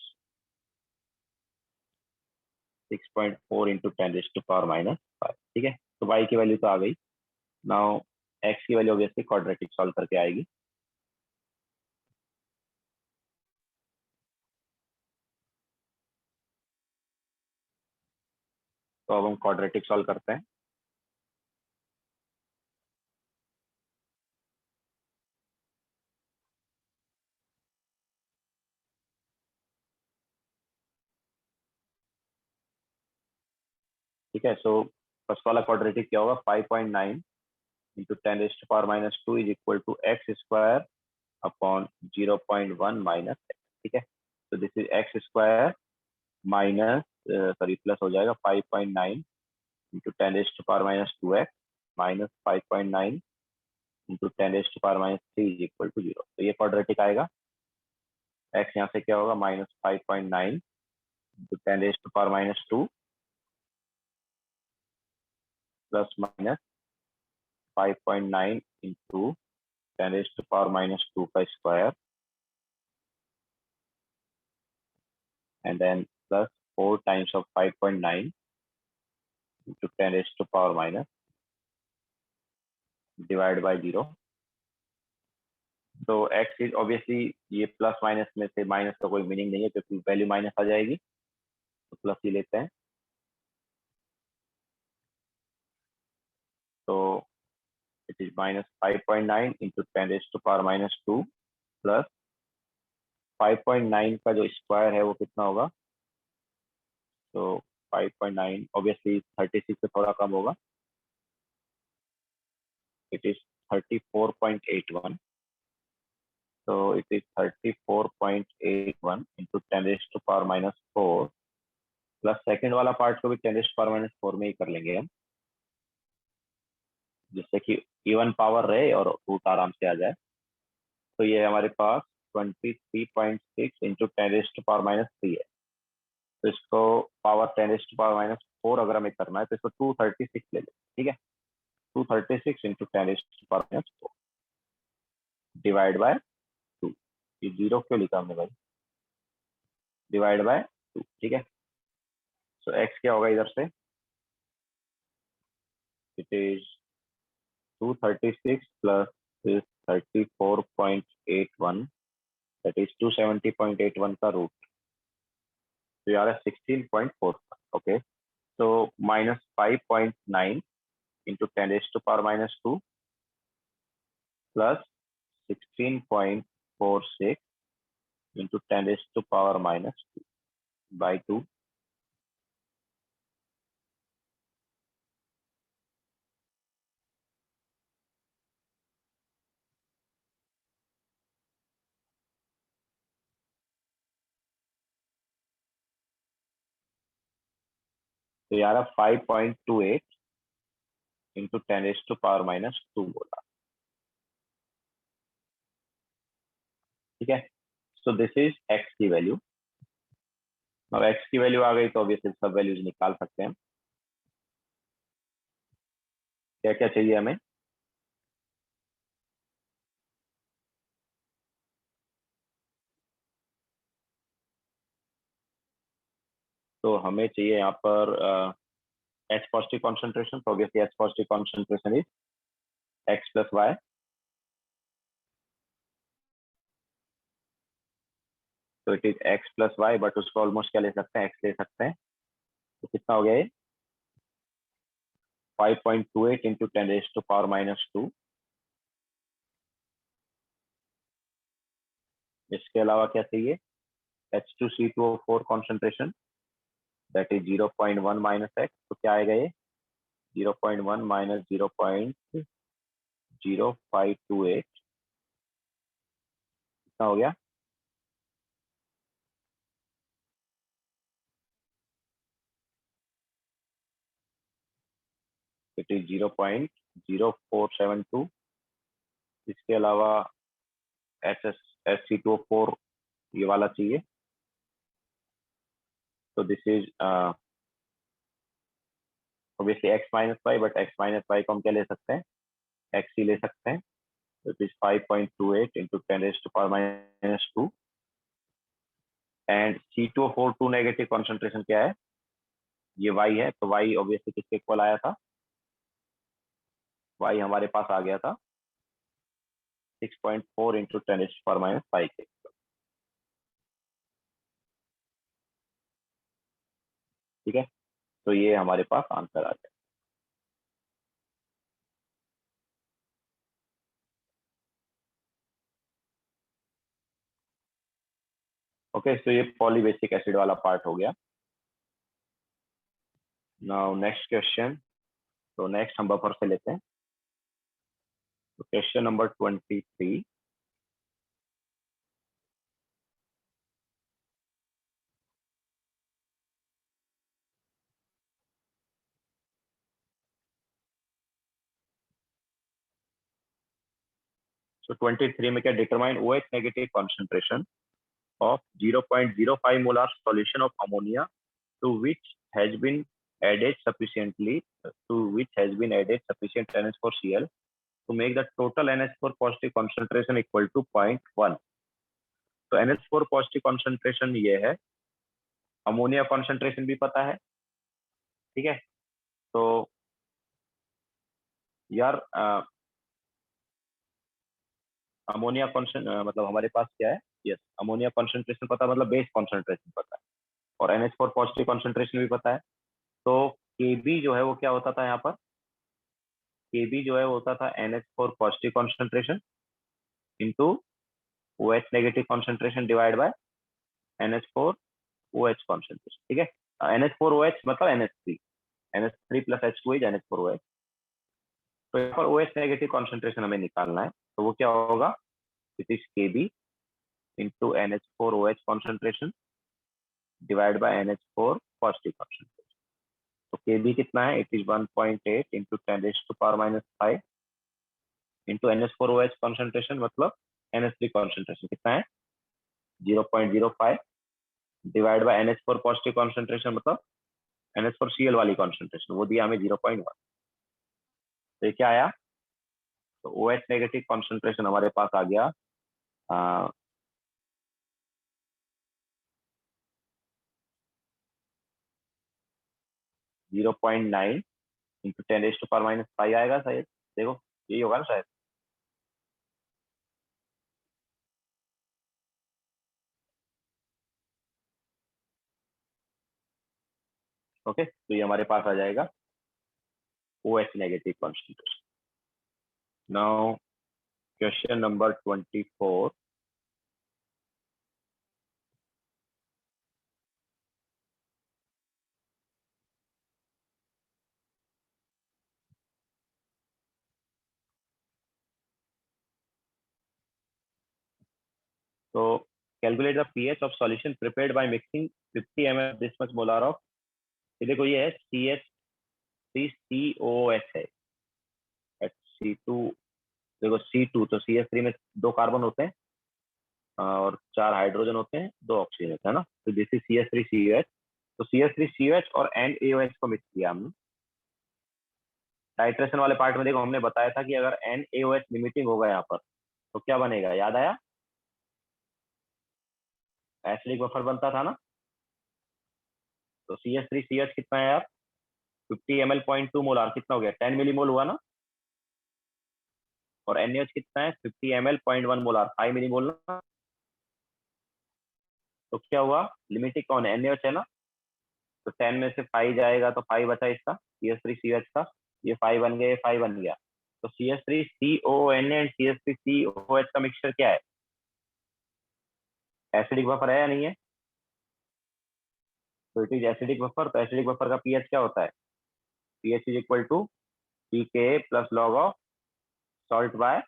6.4 into 10⁻⁻⁵। ठीक है, तो वाई की वैल्यू तो आ गई। नाउ X की वैल्यू ऑब्वियसली क्वाड्रेटिक सॉल्व करके आएगी। तो अब हम क्वाड्रेटिक सॉल्व करते हैं। ठीक है, सो फर्स्ट वाला क्वाड्रेटिक क्या होगा, 5.9 into 10⁻⁻² is equal to X square upon 0.1 minus X। ठीक है, तो this is X square minus sorry plus हो जाएगा 5.9 into 10⁻⁻² X minus 5.9 into 10⁻³ is equal to 0। तो ये क्वाड्रेटिक आएगा। एक्स यहाँ से क्या होगा, -5.9 इंटू 10⁻² प्लस माइनस 5.9 इंटू 10⁻² का square and then plus 4 times of 5.9 into 10⁻⁻, divided by 0। तो x इज ऑब्वियसली, ये प्लस माइनस में से माइनस का कोई मीनिंग नहीं है क्योंकि वैल्यू माइनस आ जाएगी, तो प्लस ही लेते हैं। तो इट इज -5.9 इंटू 10⁻² प्लस 5.9 का जो स्क्वायर है वो कितना होगा, तो 5.9 ऑब्वियसली 36 से थोड़ा कम होगा, it is 34.81। so it is 34.81 into 10⁻⁻4 plus second वाला पार्ट को भी 10⁻⁻4 में ही कर लेंगे हम, जिससे कि इवन पावर रहे और रूट आराम से आ जाए। तो ये हमारे पास 23.6 इंटू 10⁻⁻3 है। तो इसको पावर 10⁻⁻4 अगर हमें करना है तो इसको 236 ले लें, ठीक है। 236 इंटू 10⁻⁻4 डिवाइड बाय 2। ये 0 क्यों लिखा हमने भाई, डिवाइड बाय 2, ठीक है। सो एक्स क्या होगा इधर से, it is 236 plus 34.81 that is 270.81 का रूट, तो यार 16.4। ओके, तो -5.9 इंटू 10⁻⁻² प्लस 16.46 इंटू 10⁻⁻² बाई 2। तो यार 5.28 इंटू 10⁻⁻² बोला, ठीक है। सो दिस इज एक्स की वैल्यू। अब एक्स की वैल्यू आ गई तो ऑब्वियसली सब वैल्यूज निकाल सकते हैं। क्या क्या चाहिए हमें, तो हमें चाहिए यहाँ पर एच पॉजिटिव कॉन्सेंट्रेशन। तो obviously H positive concentration is x plus y. तो it is x plus y, but उसको ऑलमोस्ट क्या ले सकते हैं, एक्स ले सकते हैं। तो कितना हो गया ये 5.28 इंटू 10⁻⁻²। इसके अलावा क्या चाहिए, H2C2O4 concentration that is 0.1 minus x. तो क्या आएगा ये 0.1 माइनस 0.0528, कितना हो गया, इट इज 0.0472। इसके अलावा HC2O4 ये वाला चाहिए। तो this is obviously X minus Y, but X minus Y को हम क्या ले सकते हैं, एक्स ही ले सकते हैं। तो it is 5.28 into 10⁻⁻²। And C2O4 2 negative concentration क्या है, ये वाई है। तो वाई ऑब्वियसली किसके इक्वल आया था, वाई हमारे पास आ गया था 6.4 इंटू 10⁻⁵ के। ठीक है, तो ये हमारे पास आंसर आ गया। ओके, तो ये पॉलीबेसिक एसिड वाला पार्ट हो गया। नाउ नेक्स्ट क्वेश्चन, तो नेक्स्ट हम बफर से लेते हैं। तो क्वेश्चन नंबर 23। So 23 में क्या determine OH negative concentration of 0.05 molar solution of ammonia to which has been added sufficient NH4Cl to make the total NH4 positive concentration equal to 0.1. तो NH4 पॉजिटिव कॉन्सेंट्रेशन ये है, अमोनिया कॉन्सेंट्रेशन भी पता है, ठीक है। तो यार अमोनिया मतलब हमारे पास क्या है, यस अमोनिया कॉन्सेंट्रेशन पता, मतलब बेस कॉन्सेंट्रेशन पता है, और NH4 पॉजिटिव कॉन्सेंट्रेशन भी पता है। तो Kb जो है वो क्या होता था यहाँ पर, Kb जो है वो होता था NH4 positive concentration into OH negative concentration divide bye NH4 OH concentration, ठीक है। NH4 OH मतलब NH3 plus H2 is NH4 OH। तो यहाँ पर OH नेगेटिव कॉन्सेंट्रेशन हमें निकालना है, तो वो क्या होगा, it is Kb into NH4 OH concentration divided by NH4 positive concentration. तो Kb कितना है, it is 1.8 into 10 raised to power minus 5 into NH4 OH concentration मतलब NH3 concentration कितना है 0.05 divided by NH4 positive concentration मतलब NH4Cl वाली concentration वो दिया हमें 0.1। तो ये क्या आया, तो OH नेगेटिव concentration हमारे पास आ गया 0.9 into 10 raise to power minus 5 आएगा शायद, देखो यही होगा ना शायद। ओके, तो ये हमारे पास आ जाएगा OH negative concentration. Now question number 24। तो calculate the pH of solution prepared by mixing 50 ml this much molar of, ये देखो ये है CH3COOH है, C2 देखो C2 तो CH3 में 2 कार्बन होते हैं और 4 हाइड्रोजन होते हैं, 2 ऑक्सीजन होता है ना, तो दिस इज CH3COH। तो CH3COH और NaOH को मिक्स किया हमने। टाइट्रेशन वाले पार्ट में देखो हमने बताया था कि अगर NaOH लिमिटिंग होगा यहाँ पर तो क्या बनेगा, याद आया, एसिडिक बफर बनता था ना। तो CH3CH कितना है यार, 50 ml 0.2 मोलार कितना हो गया, 10 मिलीमोल हुआ ना, और NaOH कितना है 50 ml 0.1 मोलार 5 मिलीमोल ना। तो क्या हुआ, लिमिटिंग कौन है, NaOH है ना, तो 10 में से 5 जाएगा तो 5 बचा इसका CH3CH का, ये 5 बन गया, ये 5 बन गया। तो CH3COONA एंड CH3COOH का मिक्सचर क्या है, एसिडिक बफर है या नहीं है, तो इट इज एसिडिक बफर। तो एसिडिक बफर का पीएच क्या होता है, pH is equal to pKa plus log of salt by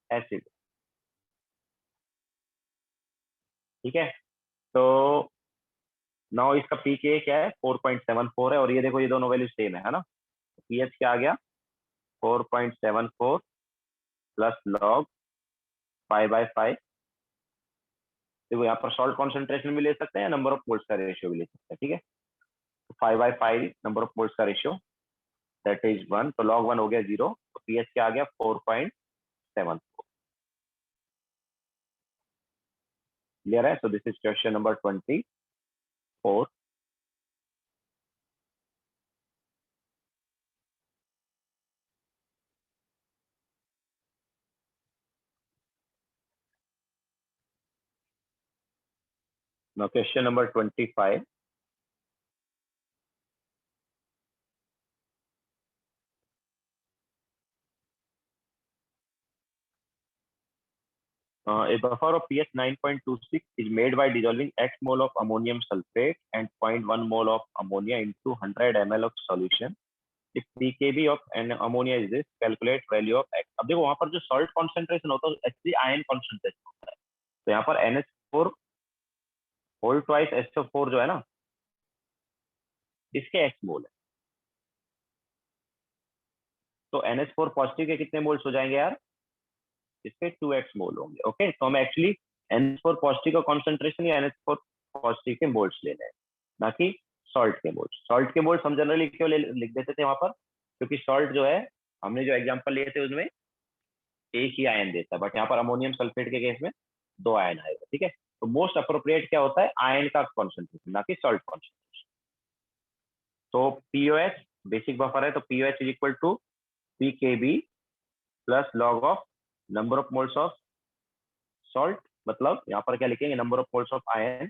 acid, ठीक है। तो नाउ इसका pKa क्या है 4.74 है, और ये देखो ये दोनों वैल्यू सेम है ना, पीएच क्या आ गया 4.74 प्लस लॉग 5/5। देखो यहाँ पर सॉल्ट कॉन्सेंट्रेशन भी ले सकते हैं, नंबर ऑफ मोल्स का रेशियो भी ले सकते हैं, ठीक है। तो 5/5 नंबर ऑफ मोल्स का रेशियो दैट इज 1, तो log 1 हो गया 0, तो पीएच क्या आ गया 4.74। क्लियर है, so this is question number 24। Now question number 25. A buffer of pH 9.26 is made by dissolving X mole of ammonium sulfate and 0.1 mole of ammonia into 100 ml of solution. If pKb of an ammonia is this, calculate value of X. अब देखो वहां पर जो सॉल्ट कॉन्सेंट्रेशन होता है H3 आयन कॉन्सेंट्रेशन होता है, तो यहाँ पर NH4 होल ट्वाइस SO4 जो है ना, इसके X मोल है। तो NH4 पॉजिटिव के कितने मोल्स हो जाएंगे यार, इसके 2x मोल होंगे। ओके, तो हमें एक्चुअली NH4 पॉजिटिव का कॉन्सेंट्रेशन या NH4 पॉजिटिव के मोल्स लेने हैं, ना कि सॉल्ट के मोल्स। सॉल्ट के मोल्स हम जनरली क्यों लिख देते थे वहां पर, क्योंकि सॉल्ट जो है, हमने जो एग्जांपल लिए थे उसमें एक ही आयन देता है, बट यहाँ पर अमोनियम सल्फेट के केस में 2 आयन आएगा। ठीक है, तो मोस्ट अप्रोप्रिएट क्या होता है, आयन का कॉन्सेंट्रेशन, ना कि सॉल्ट कॉन्सेंट्रेशन। तो पीओएच बेसिक बफर है, तो pOH is equal to pKb plus log of number of moles of salt, मतलब यहाँ पर क्या लिखेंगे, number of moles of ion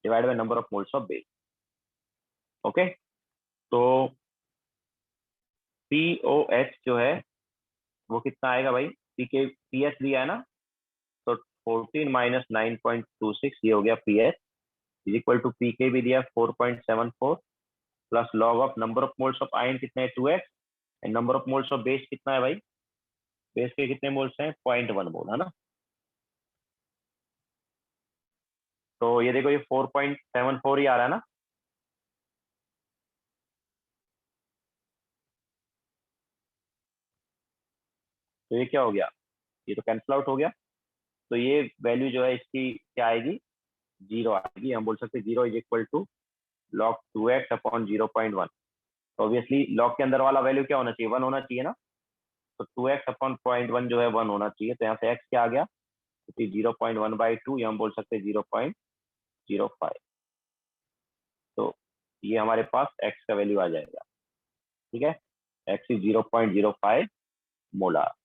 divide by number of moles of base. Okay, तो पीओएच जो है वो कितना आएगा भाई, पीके पीएच दिया है ना, तो 14 माइनस 9.26 ये हो गया पीएच, इज इक्वल टू पीके भी दिया 4.74 plus log of number of moles of ion कितने है 2x, and number of moles of base कितना है भाई, बेस के कितने मोल्स हैं 0.1 मोल है ना। तो ये देखो ये 4.74 ही आ रहा है ना। तो ये क्या हो गया, ये तो कैंसिल आउट हो गया, तो ये वैल्यू जो है इसकी क्या आएगी, 0 आएगी। हम बोल सकते हैं 0 is equal to log 2x upon 0.1। तो ऑब्वियसली लॉग के अंदर वाला वैल्यू क्या होना चाहिए, 1 होना चाहिए ना, तो 2x अपॉन 0.1 जो है 1 होना चाहिए, तो यहाँ से x क्या आ गया, क्योंकि 0.1/2 ये हम बोल सकते हैं 0.05। तो ये हमारे पास x का वैल्यू आ जाएगा। ठीक है, x is 0.05 molar.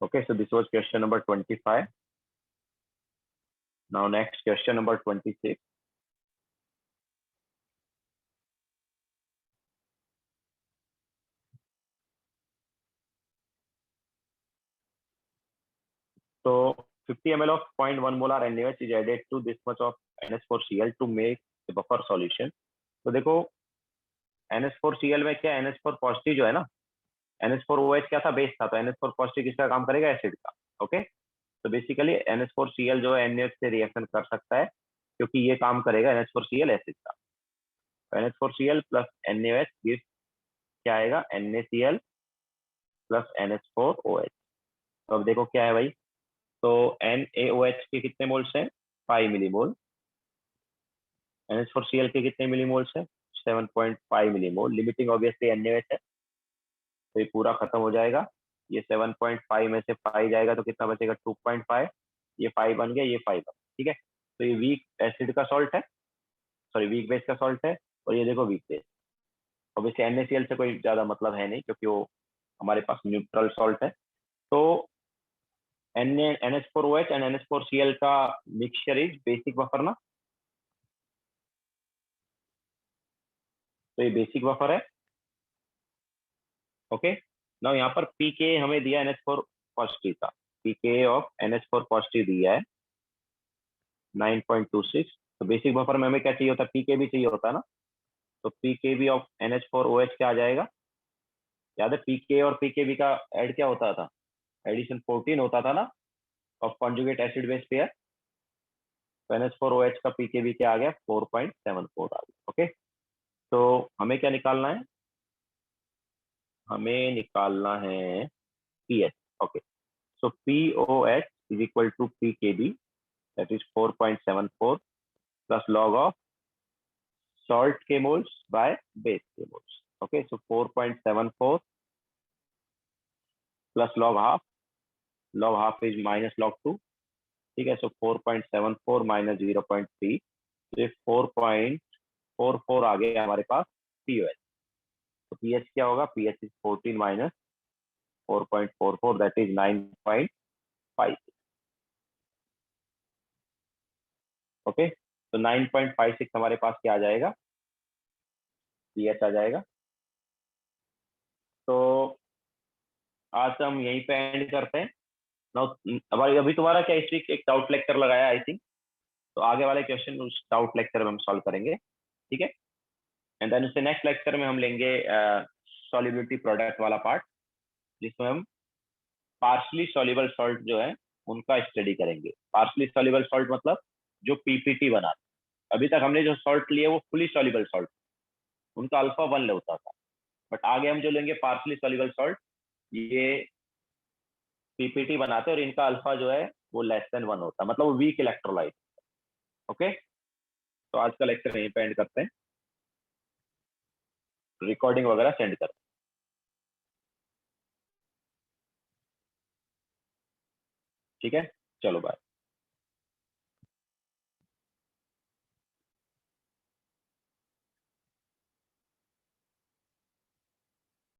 Okay, so this was question number 25. Now next question number 26. So 50 ml of 0.1 molar NaOH is added to this much of NH4Cl to make a buffer solution. तो देखो NH4Cl में क्या, NH4 पॉजिटिव जो है ना, NH4OH क्या था, बेस था, तो NH4 पॉजिटिव किसका काम करेगा, एसिड का। ओके, तो बेसिकली NH4Cl जो है NaOH से रिएक्शन कर सकता है, क्योंकि ये काम करेगा NH4Cl एसिड का। तो NH4Cl प्लस NaOH गिव्स क्या आएगा, NaCl प्लस NH4OH। तो अब देखो क्या है भाई, तो NaOH के कितने मोल्स हैं, 5 मिलीमोल, NH4Cl के कितने मिलीमोल्स हैं, 7.5 मिलीमोल। लिमिटिंग ऑब्वियसली NaOH है, तो ये पूरा खत्म हो जाएगा। ये 7.5 में से 5 जाएगा तो कितना बचेगा, 2.5, ये 5 बन गया, ये 5 बन गया। ठीक है, तो ये वीक एसिड का सॉल्ट है, सॉरी वीक बेस का सॉल्ट है, और ये देखो वीक बेस। ऑब्वियसली NaCl से कोई ज्यादा मतलब है नहीं, क्योंकि वो हमारे पास न्यूट्रल सॉल्ट है। तो NH4OH एंड NH4Cl का मिक्सचर इज बेसिक बफर ना, तो ये बेसिक बफर है। ओके, नाउ यहाँ पर पीके हमें दिया NH4 पॉजिटिव का, पीके ऑफ NH4 पॉजिटिव दिया है 9.26। तो बेसिक बफर में हमें क्या चाहिए होता है, पीके भी चाहिए होता है ना, तो पीके ऑफ NH4OH क्या आ जाएगा, याद है पीके और पीके का ऐड क्या होता था, एडिशन 14 होता था ना, of conjugate acid base pair. तो NH4OH का पीके क्या आ गया, 4.74 आ गया। ओके, तो हमें क्या निकालना है, हमें निकालना है pH. Okay, so POH is equal to PKB, that is 4.74 plus log of salt K moles by base K moles. Okay, so 4.74 plus log half is minus log 2. ठीक है, so 4.74 minus 0.3, तो ये 4.44 आ गया हमारे पास POH। तो pH क्या होगा, pH is 14 minus 4.44, that is 9.5। Okay, तो 9.56 हमारे पास क्या आ जाएगा, pH आ जाएगा। तो आज हम यहीं पे एंड करते हैं। अब अभी तुम्हारा क्या इस वीक एक डाउट लेक्चर लगाया आई थिंक, तो आगे वाले क्वेश्चन उस डाउट लेक्चर में हम सॉल्व करेंगे। ठीक है, एंड देन उससे नेक्स्ट लेक्चर में हम लेंगे सॉल्युबिलिटी प्रोडक्ट वाला पार्ट, जिसमें हम पार्शली सॉल्युबल सॉल्ट जो है उनका स्टडी करेंगे। पार्शली सॉल्युबल सॉल्ट मतलब जो पीपीटी बना, अभी तक हमने जो सॉल्ट लिए वो फुली सॉल्युबल सॉल्ट, उनका अल्फा 1 होता था, बट आगे हम जो लेंगे पार्शली सॉल्युबल सॉल्ट, ये पीपीटी बनाते हैं और इनका अल्फा जो है वो लेस देन 1 होता है, मतलब वो वीक इलेक्ट्रोलाइट। ओके, तो आज का लेक्चर यहीं पे एंड करते हैं, रिकॉर्डिंग वगैरह सेंड करते हैं। ठीक है, चलो बाय।